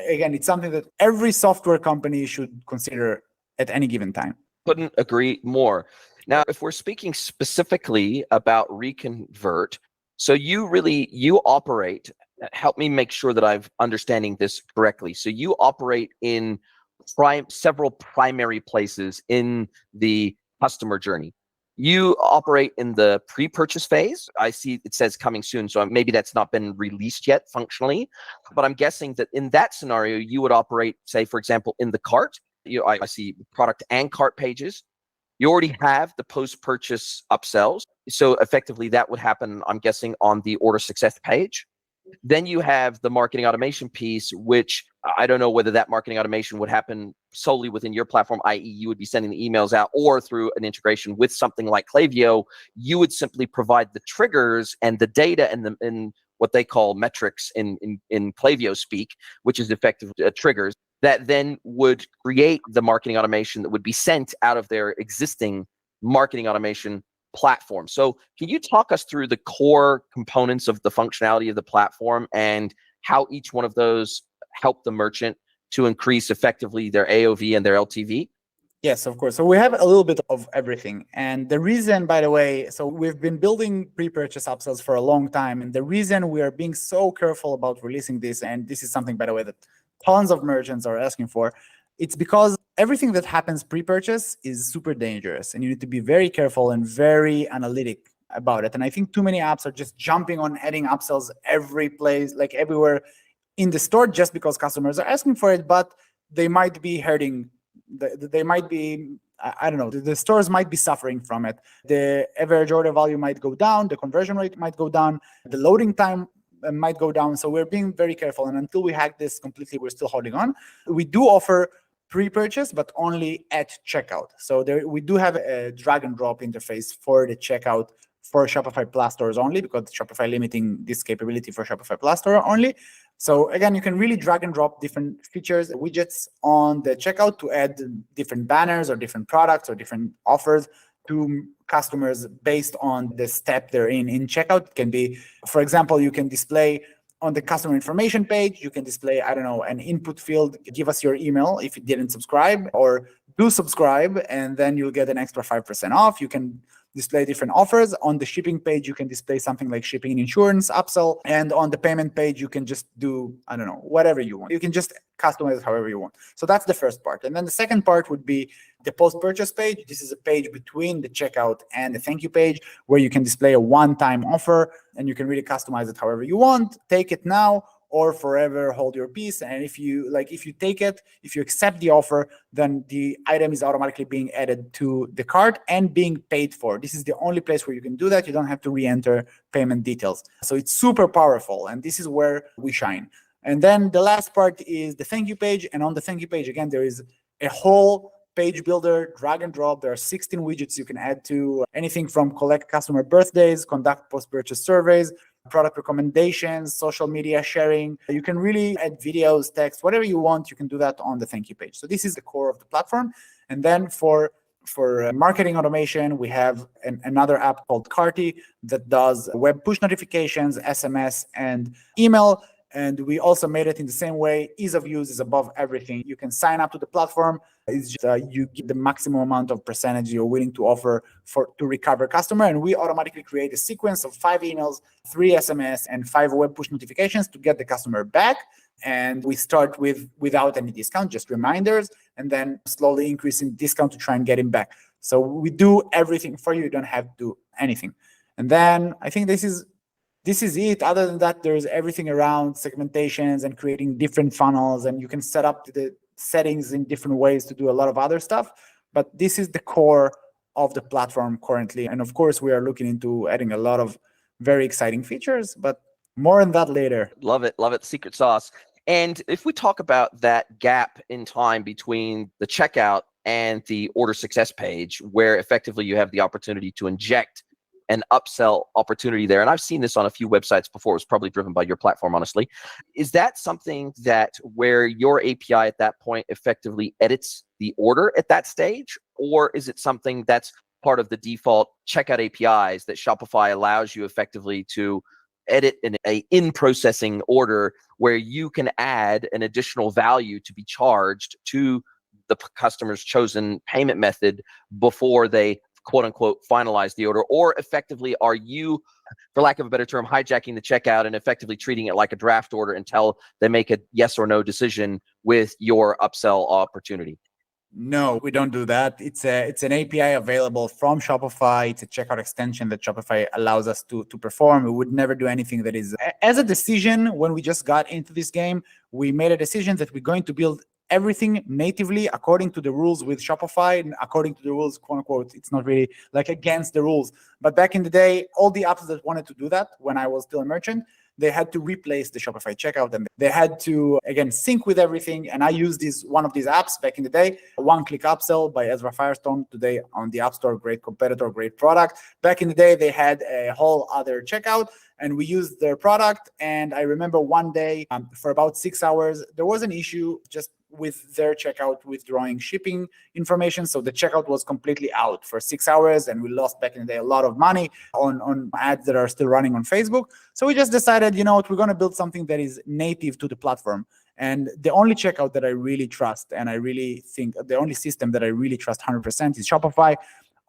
again, it's something that every software company should consider at any given time. Couldn't agree more. Now, if we're speaking specifically about ReConvert, so you operate, help me make sure that I'm understanding this correctly. So you operate in several primary places in the customer journey. You operate in the pre-purchase phase. I see it says coming soon, so maybe that's not been released yet functionally, but I'm guessing that in that scenario, you would operate, say, for example, in the cart. I see product and cart pages. You already have the post-purchase upsells. So effectively that would happen, I'm guessing, on the order success page. Then you have the marketing automation piece, which I don't know whether that marketing automation would happen solely within your platform, i.e. you would be sending the emails out, or through an integration with something like Klaviyo, you would simply provide the triggers and the data and what they call metrics in Klaviyo speak, which is effective triggers, that then would create the marketing automation that would be sent out of their existing marketing automation platform. So can you talk us through the core components of the functionality of the platform and how each one of those help the merchant to increase effectively their AOV and their LTV? Yes, of course. So we have a little bit of everything. And the reason, by the way, so we've been building pre-purchase upsells for a long time. And the reason we are being so careful about releasing this, and this is something, by the way, that tons of merchants are asking for, it's because everything that happens pre-purchase is super dangerous, and you need to be very careful and very analytic about it. And I think too many apps are just jumping on adding upsells every place, like everywhere in the store, just because customers are asking for it, but they might be hurting. They might be, I don't know, the stores might be suffering from it. The average order value might go down, the conversion rate might go down, the loading time might go down. So we're being very careful. And until we hack this completely, we're still holding on. We do offer pre-purchase, but only at checkout. So we do have a drag and drop interface for the checkout for Shopify Plus stores only, because Shopify limiting this capability for Shopify Plus store only. So again, you can really drag and drop different features, widgets on the checkout to add different banners or different products or different offers to customers based on the step they're in checkout. It can be, for example, you can display on the customer information page, you can display, I don't know, an input field, give us your email if you didn't subscribe, or do subscribe, and then you'll get an extra 5% off. You can display different offers. On the shipping page, you can display something like shipping and insurance upsell. And on the payment page, you can just do, I don't know, whatever you want. You can just customize it however you want. So that's the first part. And then the second part would be the post-purchase page. This is a page between the checkout and the thank you page where you can display a one-time offer and you can really customize it however you want. Take it now or forever hold your peace. And if you take it, if you accept the offer, then the item is automatically being added to the cart and being paid for. This is the only place where you can do that. You don't have to re-enter payment details. So it's super powerful, and this is where we shine. And then the last part is the thank you page. And on the thank you page, again, there is a whole page builder, drag and drop. There are 16 widgets you can add to anything from collect customer birthdays, conduct post-purchase surveys, product recommendations, social media sharing. You can really add videos, text, whatever you want. You can do that on the thank you page. So this is the core of the platform. And then for marketing automation, we have another app called Carty that does web push notifications, SMS, and email. And we also made it in the same way. Ease of use is above everything. You can sign up to the platform. It's just, you get the maximum amount of percentage you're willing to offer to recover customer. And we automatically create a sequence of 5 emails, 3 SMS, and 5 web push notifications to get the customer back. And we start without any discount, just reminders, and then slowly increasing discount to try and get him back. So we do everything for you. You don't have to do anything. And then I think this is it. Other than that, there's everything around segmentations and creating different funnels, and you can set up the settings in different ways to do a lot of other stuff. But this is the core of the platform currently. And of course, we are looking into adding a lot of very exciting features, but more on that later. Love it. Love it. Secret sauce. And if we talk about that gap in time between the checkout and the order success page, where effectively you have the opportunity to inject an upsell opportunity there. And I've seen this on a few websites before. It was probably driven by your platform, honestly. Is that something that where your API at that point effectively edits the order at that stage? Or is it something that's part of the default checkout APIs that Shopify allows you effectively to edit an in-processing order where you can add an additional value to be charged to the customer's chosen payment method before they quote unquote finalize the order? Or effectively, are you, for lack of a better term, hijacking the checkout and effectively treating it like a draft order until they make a yes or no decision with your upsell opportunity? No, we don't do that. It's an API available from Shopify. It's a checkout extension that Shopify allows us to perform. We would never do anything that is, as a decision, when we just got into this game, we made a decision that we're going to build everything natively according to the rules with Shopify, and according to the rules, quote unquote. It's not really like against the rules. But back in the day, all the apps that wanted to do that when I was still a merchant, they had to replace the Shopify checkout, and they had to, again, sync with everything. And I used one of these apps back in the day, One Click Upsell by Ezra Firestone, today on the App Store, great competitor, great product. Back in the day, they had a whole other checkout, and we used their product. And I remember one day, for about 6 hours, there was an issue just with their checkout withdrawing shipping information. So the checkout was completely out for 6 hours, and we lost back in the day a lot of money on ads that are still running on Facebook. So we just decided, you know what, we're going to build something that is native to the platform. And the only checkout that I really trust, and I really think the only system that I really trust 100% is Shopify.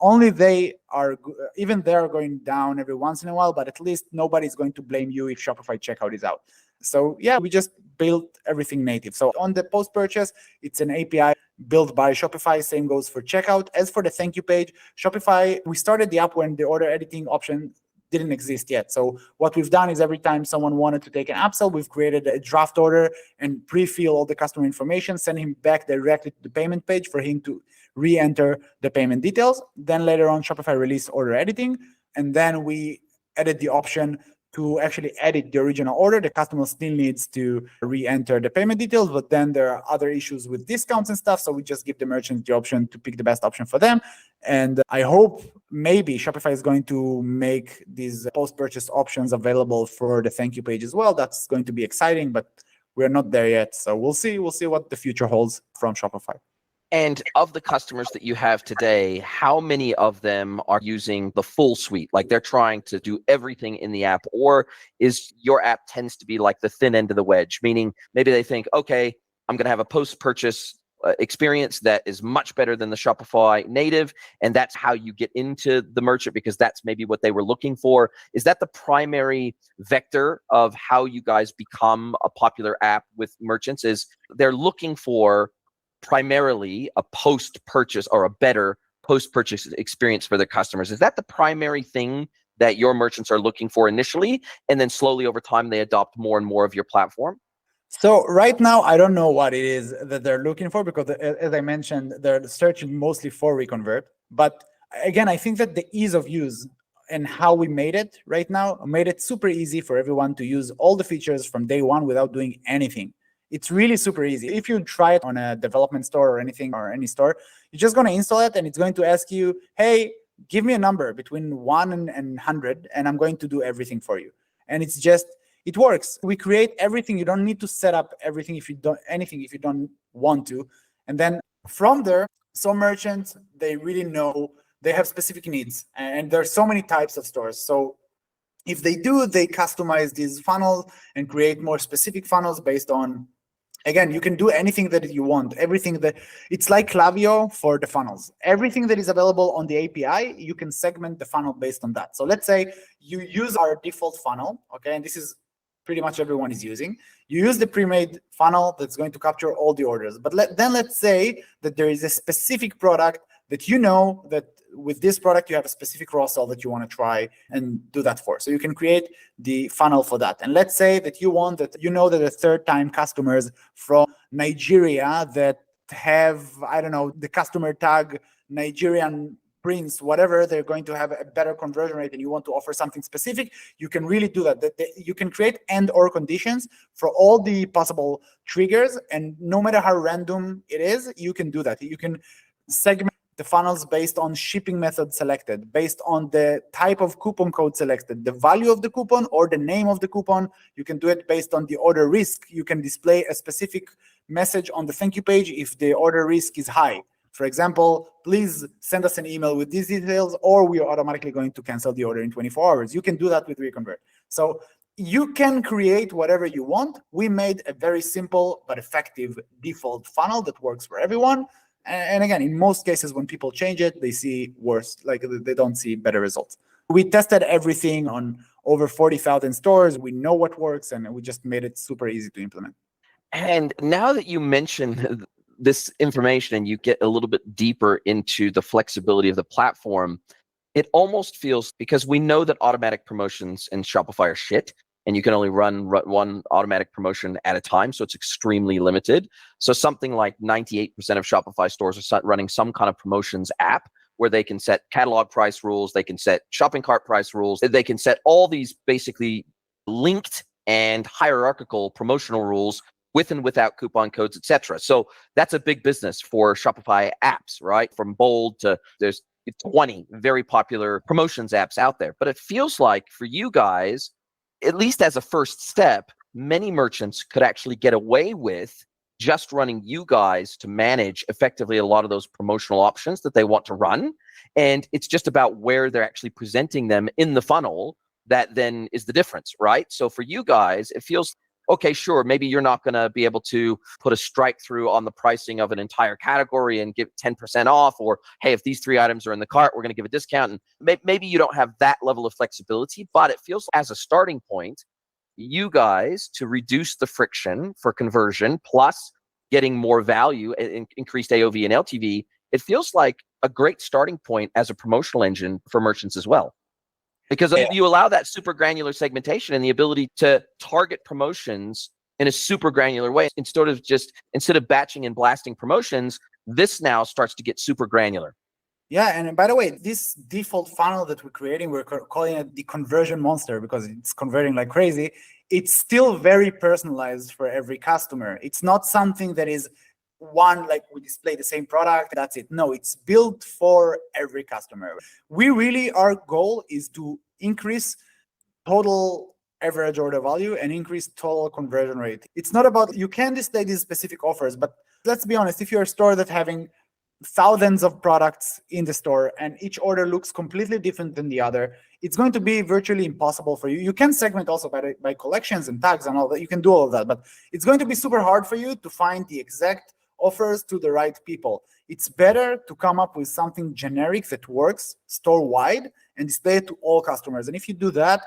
Only they are going down every once in a while, but at least nobody's going to blame you if Shopify checkout is out. So yeah, we just built everything native. So on the post-purchase, it's an API built by Shopify. Same goes for checkout. As for the thank you page, Shopify, we started the app when the order editing option didn't exist yet. So what we've done is every time someone wanted to take an upsell, we've created a draft order and pre-fill all the customer information, send him back directly to the payment page for him to re-enter the payment details. Then later on, Shopify released order editing, and then we added the option to actually edit the original order. The customer still needs to re-enter the payment details, but then there are other issues with discounts and stuff. So we just give the merchant the option to pick the best option for them. And I hope maybe Shopify is going to make these post-purchase options available for the thank you page as well. That's going to be exciting, but we're not there yet. So we'll see what the future holds from Shopify. And of the customers that you have today, how many of them are using the full suite? Like they're trying to do everything in the app, or is your app tends to be like the thin end of the wedge, meaning maybe they think, okay, I'm going to have a post-purchase experience that is much better than the Shopify native, and that's how you get into the merchant because that's maybe what they were looking for. Is that the primary vector of how you guys become a popular app with merchants? Is they're looking for primarily a post-purchase or a better post-purchase experience for their customers. Is that the primary thing that your merchants are looking for initially, and then slowly over time they adopt more and more of your platform? So right now, I don't know what it is that they're looking for, because as I mentioned, they're searching mostly for ReConvert. But again, I think that the ease of use and how we made it right now made it super easy for everyone to use all the features from day one without doing anything. It's really super easy. If you try it on a development store or anything, or any store, you're just going to install it and it's going to ask you, hey, give me a number between 1 and 100, and I'm going to do everything for you. And it's just, it works. We create everything. You don't need to set up everything if you don't want to. And then from there, some merchants, they really know they have specific needs, and there are so many types of stores. So if they do, they customize these funnels and create more specific funnels based on, again, you can do anything that you want. Everything that, it's like Klaviyo for the funnels. Everything that is available on the API, you can segment the funnel based on that. So let's say you use our default funnel, okay, and this is pretty much everyone is using. You use the pre-made funnel that's going to capture all the orders. But then let's say that there is a specific product that you know that with this product you have a specific cross-sell that you want to try and do that for. So you can create the funnel for that. And let's say that you want that, you know that the third-time customers from Nigeria that have, I don't know, the customer tag Nigerian prince, whatever, they're going to have a better conversion rate, and you want to offer something specific, you can really do that. You can create and/or conditions for all the possible triggers, and no matter how random it is, you can do that. You can segment the funnels based on shipping method selected, based on the type of coupon code selected, the value of the coupon or the name of the coupon. You can do it based on the order risk. You can display a specific message on the thank you page if the order risk is high. For example, please send us an email with these details, or we are automatically going to cancel the order in 24 hours. You can do that with ReConvert. So you can create whatever you want. We made a very simple but effective default funnel that works for everyone. And again, in most cases, when people change it, they see worse, like they don't see better results. We tested everything on over 40,000 stores. We know what works, and we just made it super easy to implement. And now that you mention this information and you get a little bit deeper into the flexibility of the platform, it almost feels, because we know that automatic promotions in Shopify are shit, and you can only run one automatic promotion at a time, so it's extremely limited. So something like 98% of Shopify stores are running some kind of promotions app where they can set catalog price rules, they can set shopping cart price rules, they can set all these basically linked and hierarchical promotional rules with and without coupon codes, etc. So that's a big business for Shopify apps, right? From Bold to there's 20 very popular promotions apps out there. But it feels like for you guys, at least as a first step, many merchants could actually get away with just running you guys to manage effectively a lot of those promotional options that they want to run. And it's just about where they're actually presenting them in the funnel that then is the difference, right? So for you guys, it feels, okay, sure, maybe you're not going to be able to put a strike through on the pricing of an entire category and give 10% off, or hey, if these 3 items are in the cart, we're going to give a discount. And maybe you don't have that level of flexibility, but it feels as a starting point, you guys, to reduce the friction for conversion plus getting more value and increased AOV and LTV, it feels like a great starting point as a promotional engine for merchants as well. Because you allow that super granular segmentation and the ability to target promotions in a super granular way. Instead of batching and blasting promotions, this now starts to get super granular. Yeah, and by the way, this default funnel that we're creating, we're calling it the conversion monster because it's converting like crazy. It's still very personalized for every customer. It's not something that is one, like we display the same product, that's it. No, it's built for every customer. Our goal is to increase total average order value and increase total conversion rate. It's not about, you can display these specific offers, but let's be honest, if you're a store that's having thousands of products in the store and each order looks completely different than the other, it's going to be virtually impossible for you. You can segment also by collections and tags and all that. You can do all of that, but it's going to be super hard for you to find the exact offers to the right people. It's better to come up with something generic that works store-wide and display it to all customers. And if you do that,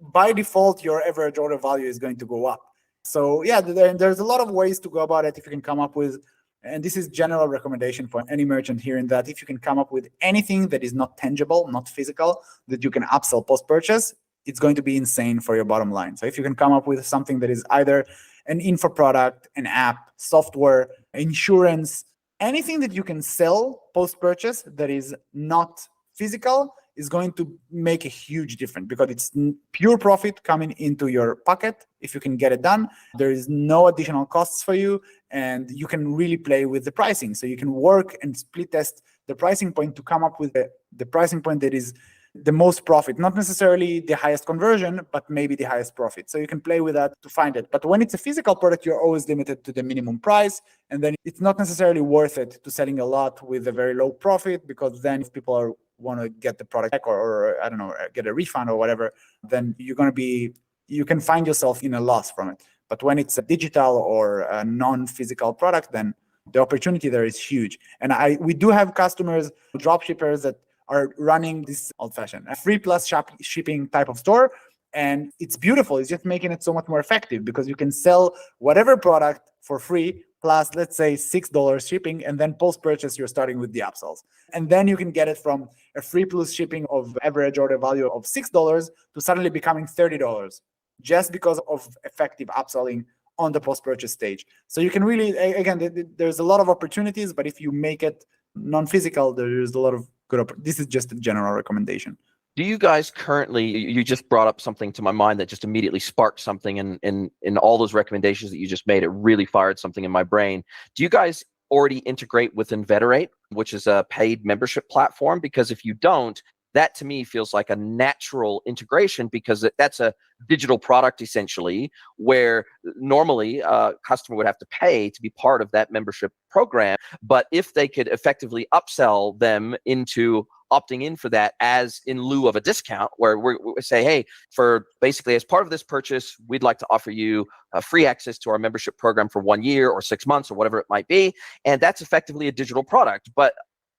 by default, your average order value is going to go up. So yeah, there's a lot of ways to go about it if you can come up with And this is general recommendation for any merchant here, in that if you can come up with anything that is not tangible, not physical, that you can upsell post-purchase, it's going to be insane for your bottom line. So if you can come up with something that is either an info product, an app, software, insurance, anything that you can sell post-purchase that is not physical, is going to make a huge difference, because it's pure profit coming into your pocket if you can get it done. There is no additional costs for you, and you can really play with the pricing. So you can work and split test the pricing point to come up with the pricing point that is the most profit, not necessarily the highest conversion, but maybe the highest profit. So you can play with that to find it. But when it's a physical product, you're always limited to the minimum price. And then it's not necessarily worth it to selling a lot with a very low profit, because then if people want to get the product back, or I don't know, get a refund or whatever, then you can find yourself in a loss from it. But when it's a digital or a non-physical product, then the opportunity there is huge. And we do have customers, drop shippers, that are running this old-fashioned free plus shipping type of store. And it's beautiful. It's just making it so much more effective, because you can sell whatever product for free, plus, let's say, $6 shipping, and then post-purchase, you're starting with the upsells. And then you can get it from a free plus shipping of average order value of $6 to suddenly becoming $30, just because of effective upselling on the post-purchase stage. So you can really, again, there's a lot of opportunities, but if you make it non-physical, there's a lot of good. This is just a general recommendation. Do you guys currently, you just brought up something to my mind that just immediately sparked something in all those recommendations that you just made. It really fired something in my brain. Do you guys already integrate with Inveterate, which is a paid membership platform? Because if you don't, that to me feels like a natural integration, because that's a digital product essentially, where normally a customer would have to pay to be part of that membership program. But if they could effectively upsell them into opting in for that as in lieu of a discount, where we say, hey, for basically as part of this purchase, we'd like to offer you free access to our membership program for 1 year or 6 months or whatever it might be. And that's effectively a digital product. But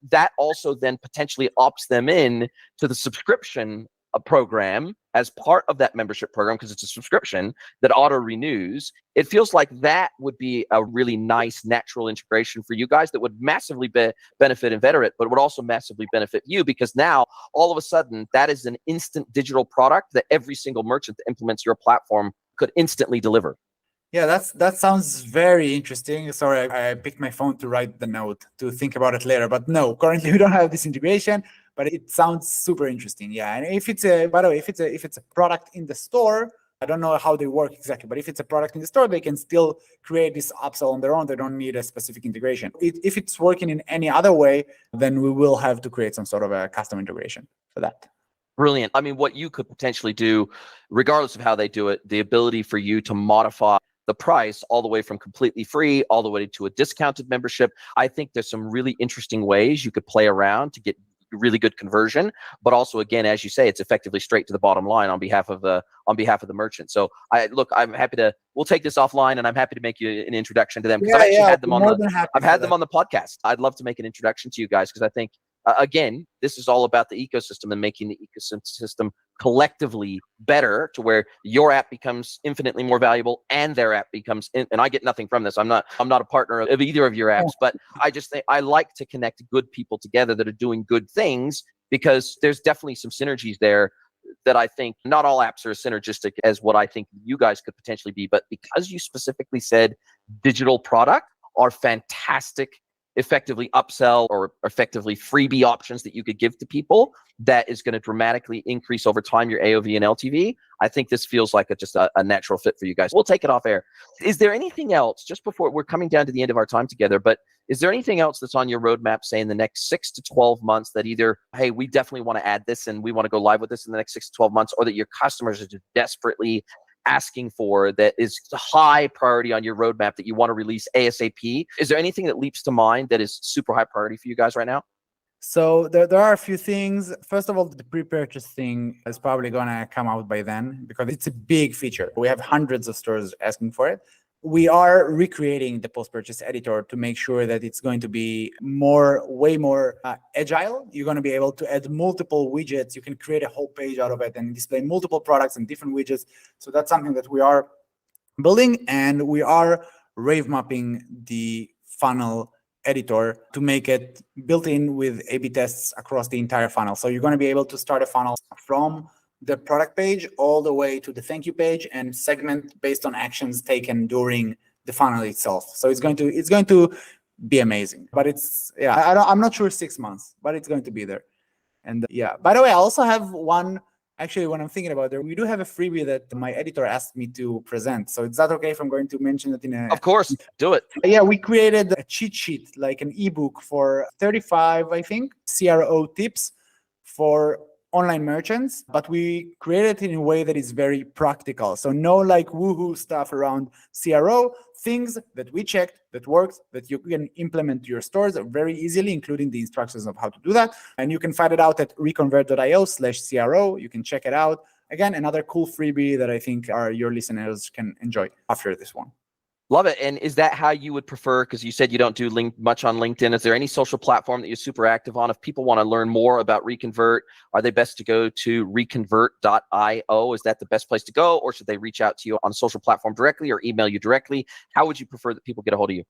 that also then potentially opts them in to the subscription program as part of that membership program, because it's a subscription that auto renews. It feels like that would be a really nice natural integration for you guys that would massively benefit Inveterate, but would also massively benefit you, because now all of a sudden that is an instant digital product that every single merchant that implements your platform could instantly deliver. Yeah, that sounds very interesting. Sorry, I picked my phone to write the note to think about it later. But no, currently we don't have this integration, but it sounds super interesting. Yeah, and if it's by the way, if it's a product in the store, I don't know how they work exactly, but if it's a product in the store, they can still create this upsell on their own. They don't need a specific integration. If it's working in any other way, then we will have to create some sort of a custom integration for that. Brilliant. I mean, what you could potentially do, regardless of how they do it, the ability for you to modify the price all the way from completely free all the way to a discounted membership. I think there's some really interesting ways you could play around to get really good conversion, but also, again, as you say, it's effectively straight to the bottom line on behalf of the merchant. So I'm happy to, we'll take this offline, and I'm happy to make you an introduction to them, because I've actually had them on the podcast. I'd love to make an introduction to you guys, because I think again, this is all about the ecosystem and making the ecosystem collectively better, to where your app becomes infinitely more valuable and their app becomes, and I get nothing from this. I'm not a partner of either of your apps, but I just think I like to connect good people together that are doing good things, because there's definitely some synergies there that I think not all apps are as synergistic as what I think you guys could potentially be. But because you specifically said digital product are fantastic, effectively upsell or effectively freebie options that you could give to people, that is going to dramatically increase over time your AOV and LTV. I think this feels like just a natural fit for you guys. We'll take it off air. Is there anything else, just before we're coming down to the end of our time together, but is there anything else that's on your roadmap, say in the next 6 to 12 months, that either, hey, we definitely want to add this and we want to go live with this in the next 6 to 12 months, or that your customers are just desperately asking for, that is a high priority on your roadmap that you want to release ASAP? Is there anything that leaps to mind that is super high priority for you guys right now? So there are a few things. First of all, the pre-purchase thing is probably going to come out by then, because it's a big feature. We have hundreds of stores asking for it. We are recreating the post-purchase editor to make sure that it's going to be way more agile. You're going to be able to add multiple widgets. You can create a whole page out of it and display multiple products and different widgets. So that's something that we are building, and we are rave mapping the funnel editor to make it built in with A/B tests across the entire funnel. So you're going to be able to start a funnel from the product page all the way to the thank you page and segment based on actions taken during the funnel itself. So it's going to be amazing. But I'm not sure 6 months, but it's going to be there. And by the way, I also have one. Actually, when I'm thinking about it, we do have a freebie that my editor asked me to present. So is that okay if I'm going to mention it in a... Of course, do it. Yeah, we created a cheat sheet, like an ebook for 35, I think, CRO tips for online merchants, but we created it in a way that is very practical. So no like woohoo stuff around CRO, things that we checked that works, that you can implement to your stores very easily, including the instructions of how to do that. And you can find it out at reconvert.io/CRO. You can check it out. Again, another cool freebie that I think your listeners can enjoy after this one. Love it. And is that how you would prefer? Because you said you don't do much on LinkedIn. Is there any social platform that you're super active on? If people want to learn more about ReConvert, are they best to go to reconvert.io? Is that the best place to go? Or should they reach out to you on a social platform directly or email you directly? How would you prefer that people get a hold of you?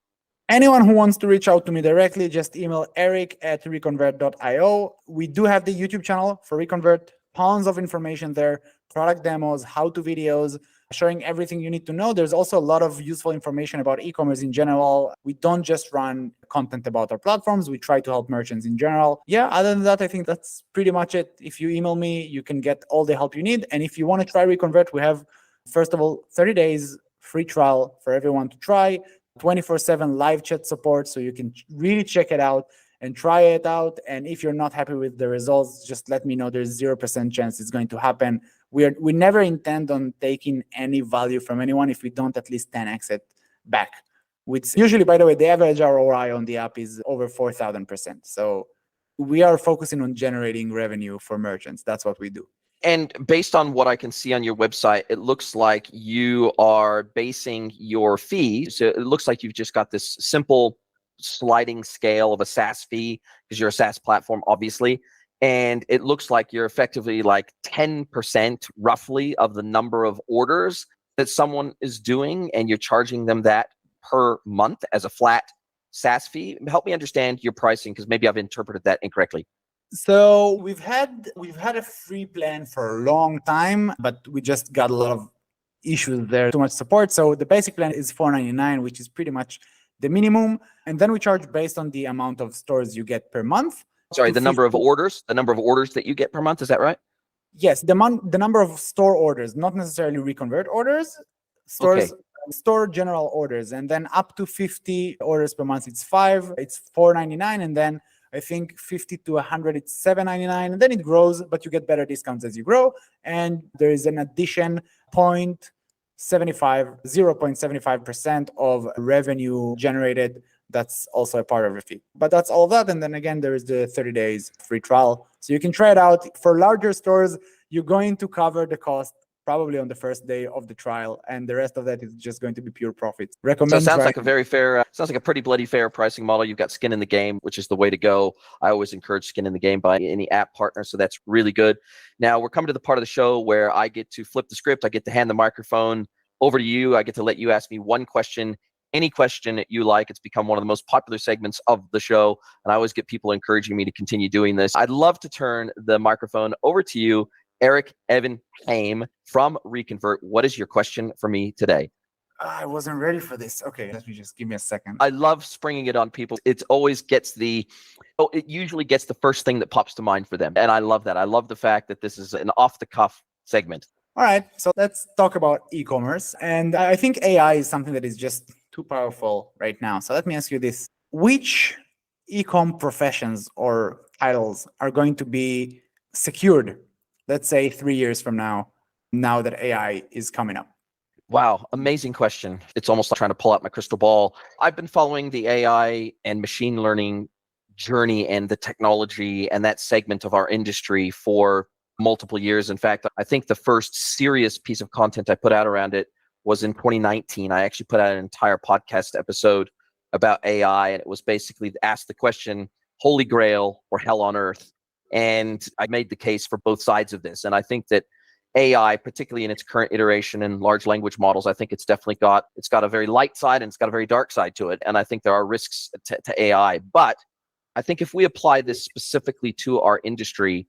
Anyone who wants to reach out to me directly, just email eric@reconvert.io. We do have the YouTube channel for ReConvert. Tons of information there, product demos, how-to videos, showing everything you need to know. There's also a lot of useful information about e-commerce in general. We don't just run content about our platforms. We try to help merchants in general. Yeah, other than that, I think that's pretty much it. If you email me, you can get all the help you need. And if you want to try ReConvert, we have, first of all, 30 days free trial for everyone to try, 24/7 live chat support, so you can really check it out and try it out. And if you're not happy with the results, just let me know. There's 0% chance it's going to happen. We never intend on taking any value from anyone if we don't at least 10x it back. Which usually, by the way, the average ROI on the app is over 4,000%. So we are focusing on generating revenue for merchants. That's what we do. And based on what I can see on your website, it looks like you are basing your fee. So it looks like you've just got this simple sliding scale of a SaaS fee because you're a SaaS platform, obviously. And it looks like you're effectively like 10% roughly of the number of orders that someone is doing, and you're charging them that per month as a flat SaaS fee. Help me understand your pricing, because maybe I've interpreted that incorrectly. So we've had a free plan for a long time, but we just got a lot of issues there, too much support. So the basic plan is $4.99, which is pretty much the minimum. And then we charge based on the amount of stores you get per month. Sorry, the number of orders that you get per month, is that right? Yes, the number of store orders, not necessarily ReConvert orders, store general orders, and then up to 50 orders per month, it's $4.99, and then I think 50 to 100, it's $7.99, and then it grows, but you get better discounts as you grow. And there is an addition 0.75% of revenue generated. That's also a part of the fee. But that's all that. And then again, there is the 30 days free trial. So you can try it out. For larger stores, you're going to cover the cost probably on the first day of the trial, and the rest of that is just going to be pure profits. So it sounds like a very fair, sounds like a pretty bloody fair pricing model. You've got skin in the game, which is the way to go. I always encourage skin in the game by any app partner, so that's really good. Now we're coming to the part of the show where I get to flip the script. I get to hand the microphone over to you. I get to let you ask me one question, any question that you like. It's become one of the most popular segments of the show, and I always get people encouraging me to continue doing this. I'd love to turn the microphone over to you, Eric Evan Haim from ReConvert. What is your question for me today? I wasn't ready for this. Okay, give me a second. I love springing it on people. It usually gets the first thing that pops to mind for them. And I love that. I love the fact that this is an off-the-cuff segment. All right, so let's talk about e-commerce. And I think AI is something that is just too powerful right now. So let me ask you this. Which e-com professions or titles are going to be secured, let's say 3 years from now that AI is coming up? Wow, amazing question. It's almost like trying to pull out my crystal ball. I've been following the AI and machine learning journey and the technology and that segment of our industry for multiple years. In fact, I think the first serious piece of content I put out around it was in 2019. I actually put out an entire podcast episode about AI, and it was basically ask the question, Holy Grail or hell on earth? And I made the case for both sides of this. And I think that AI, particularly in its current iteration in large language models, I think it's definitely got a very light side and it's got a very dark side to it. And I think there are risks to AI. But I think if we apply this specifically to our industry,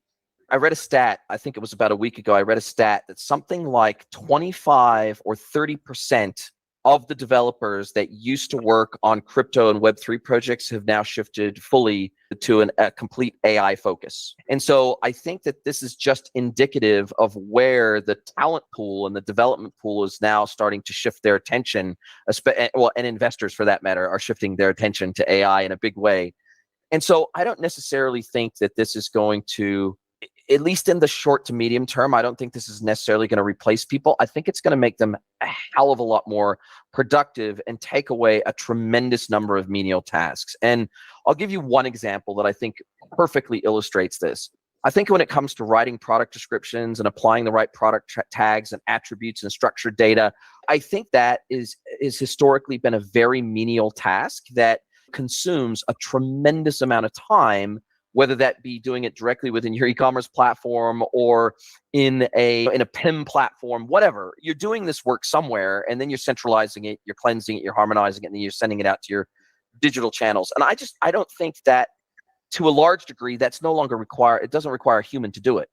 I read a stat, I think it was about a week ago, I read a stat that something like 25 or 30% of the developers that used to work on crypto and Web3 projects have now shifted fully to a complete AI focus. And so I think that this is just indicative of where the talent pool and the development pool is now starting to shift their attention, and investors for that matter are shifting their attention to AI in a big way. And so I don't necessarily think that this is going to, at least in the short to medium term, I don't think this is necessarily going to replace people. I think it's going to make them a hell of a lot more productive and take away a tremendous number of menial tasks. And I'll give you one example that I think perfectly illustrates this. I think when it comes to writing product descriptions and applying the right product tags and attributes and structured data, I think that is historically been a very menial task that consumes a tremendous amount of time, whether that be doing it directly within your e-commerce platform or in a PIM platform, whatever. You're doing this work somewhere, and then you're centralizing it, you're cleansing it, you're harmonizing it, and then you're sending it out to your digital channels. And I don't think that, to a large degree, that's no longer it doesn't require a human to do it.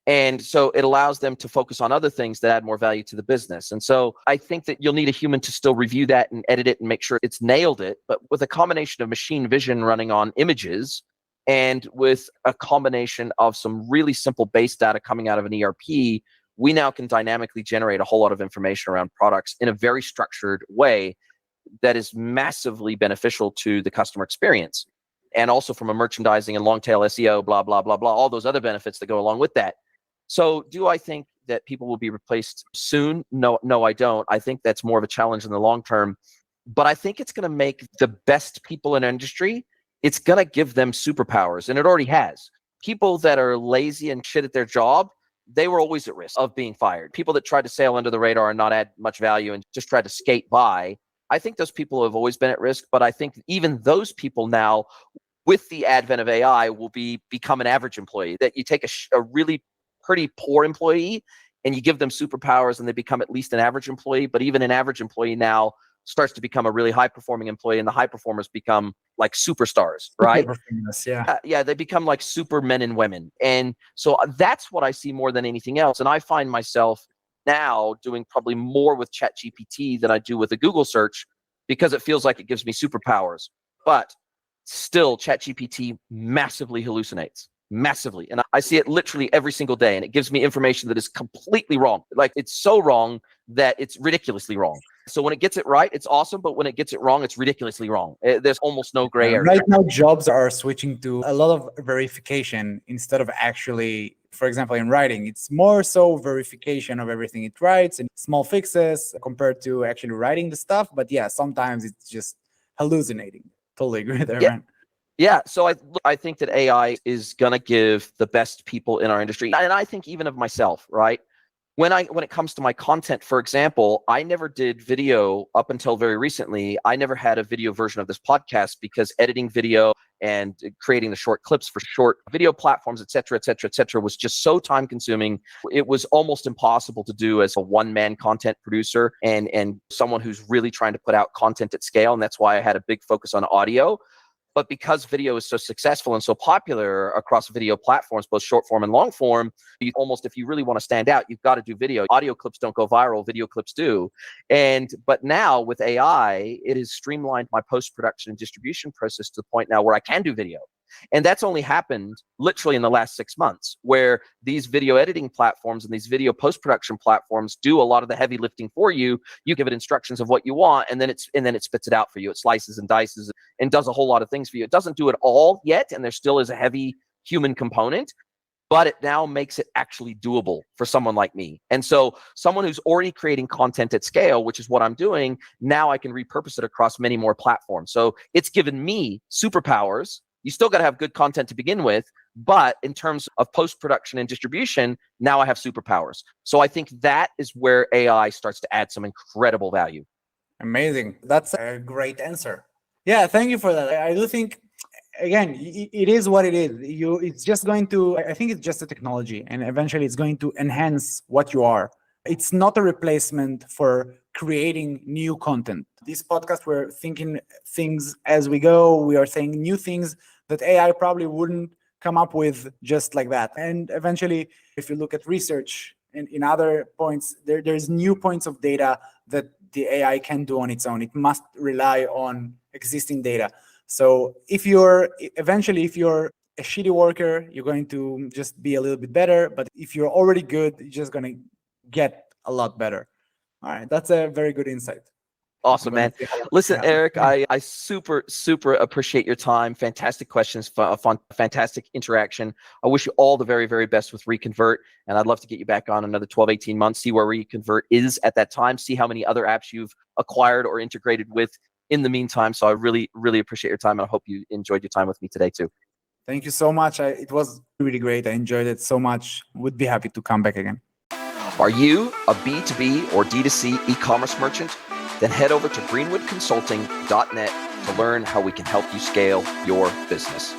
And so it allows them to focus on other things that add more value to the business. And so I think that you'll need a human to still review that and edit it and make sure it's nailed it. But with a combination of machine vision running on images and with a combination of some really simple base data coming out of an ERP, we now can dynamically generate a whole lot of information around products in a very structured way that is massively beneficial to the customer experience. And also from a merchandising and long tail SEO, blah, blah, blah, blah, all those other benefits that go along with that. So do I think that people will be replaced soon? No, I don't. I think that's more of a challenge in the long term. But I think it's going to make the best people in industry, it's going to give them superpowers. And it already has. People that are lazy and shit at their job, they were always at risk of being fired. People that tried to sail under the radar and not add much value and just tried to skate by, I think those people have always been at risk. But I think even those people now, with the advent of AI, will become an average employee. That you take a really pretty poor employee and you give them superpowers and they become at least an average employee. But even an average employee now starts to become a really high performing employee, and the high performers become like superstars, right? Yeah, they become like super men and women. And so that's what I see more than anything else. And I find myself now doing probably more with ChatGPT than I do with a Google search, because it feels like it gives me superpowers. But still, ChatGPT massively hallucinates. Massively. And I see it literally every single day, and it gives me information that is completely wrong. Like, it's so wrong that it's ridiculously wrong. So when it gets it right, it's awesome. But when it gets it wrong, it's ridiculously wrong. There's almost no gray area. Right now, jobs are switching to a lot of verification instead of actually, for example, in writing, it's more so verification of everything it writes and small fixes compared to actually writing the stuff. But yeah, sometimes it's just hallucinating. Totally agree there, man. Yeah, so I think that AI is going to give the best people in our industry, and I think even of myself, right? When it comes to my content, for example, I never did video up until very recently. I never had a video version of this podcast because editing video and creating the short clips for short video platforms, et cetera, was just so time consuming. It was almost impossible to do as a one-man content producer and someone who's really trying to put out content at scale. And that's why I had a big focus on audio. But because video is so successful and so popular across video platforms, both short form and long form, if you really want to stand out, you've got to do video. Audio clips don't go viral, video clips do. But now with AI, it has streamlined my post-production and distribution process to the point now where I can do video. And that's only happened literally in the last 6 months, where these video editing platforms and these video post-production platforms do a lot of the heavy lifting for you. You give it instructions of what you want, and then it spits it out for you. It slices and dices and does a whole lot of things for you. It doesn't do it all yet, and there still is a heavy human component, but it now makes it actually doable for someone like me. And so someone who's already creating content at scale, which is what I'm doing, now I can repurpose it across many more platforms. So it's given me superpowers. You still got to have good content to begin with, but in terms of post-production and distribution, now I have superpowers. So I think that is where AI starts to add some incredible value. Amazing. That's a great answer. Yeah, thank you for that. I do think again, it is what it is. It's just going to, I think it's just a technology, and eventually it's going to enhance what you are. It's not a replacement for creating new content. This podcast, we're thinking things as we go. We are saying new things that AI probably wouldn't come up with just like that. And eventually, if you look at research in other points, there's new points of data that the AI can do on its own. It must rely on existing data. So if you're a shitty worker, you're going to just be a little bit better. But if you're already good, you're just going to get a lot better. All right. That's a very good insight. Awesome, man. Listen, Eric, I super, super appreciate your time. Fantastic questions, fun, fantastic interaction. I wish you all the very, very best with ReConvert, and I'd love to get you back on another 12, 18 months, see where ReConvert is at that time, see how many other apps you've acquired or integrated with in the meantime. So I really, really appreciate your time, and I hope you enjoyed your time with me today too. Thank you so much. It was really great. I enjoyed it so much. Would be happy to come back again. Are you a B2B or D2C e-commerce merchant? Then head over to greenwoodconsulting.net to learn how we can help you scale your business.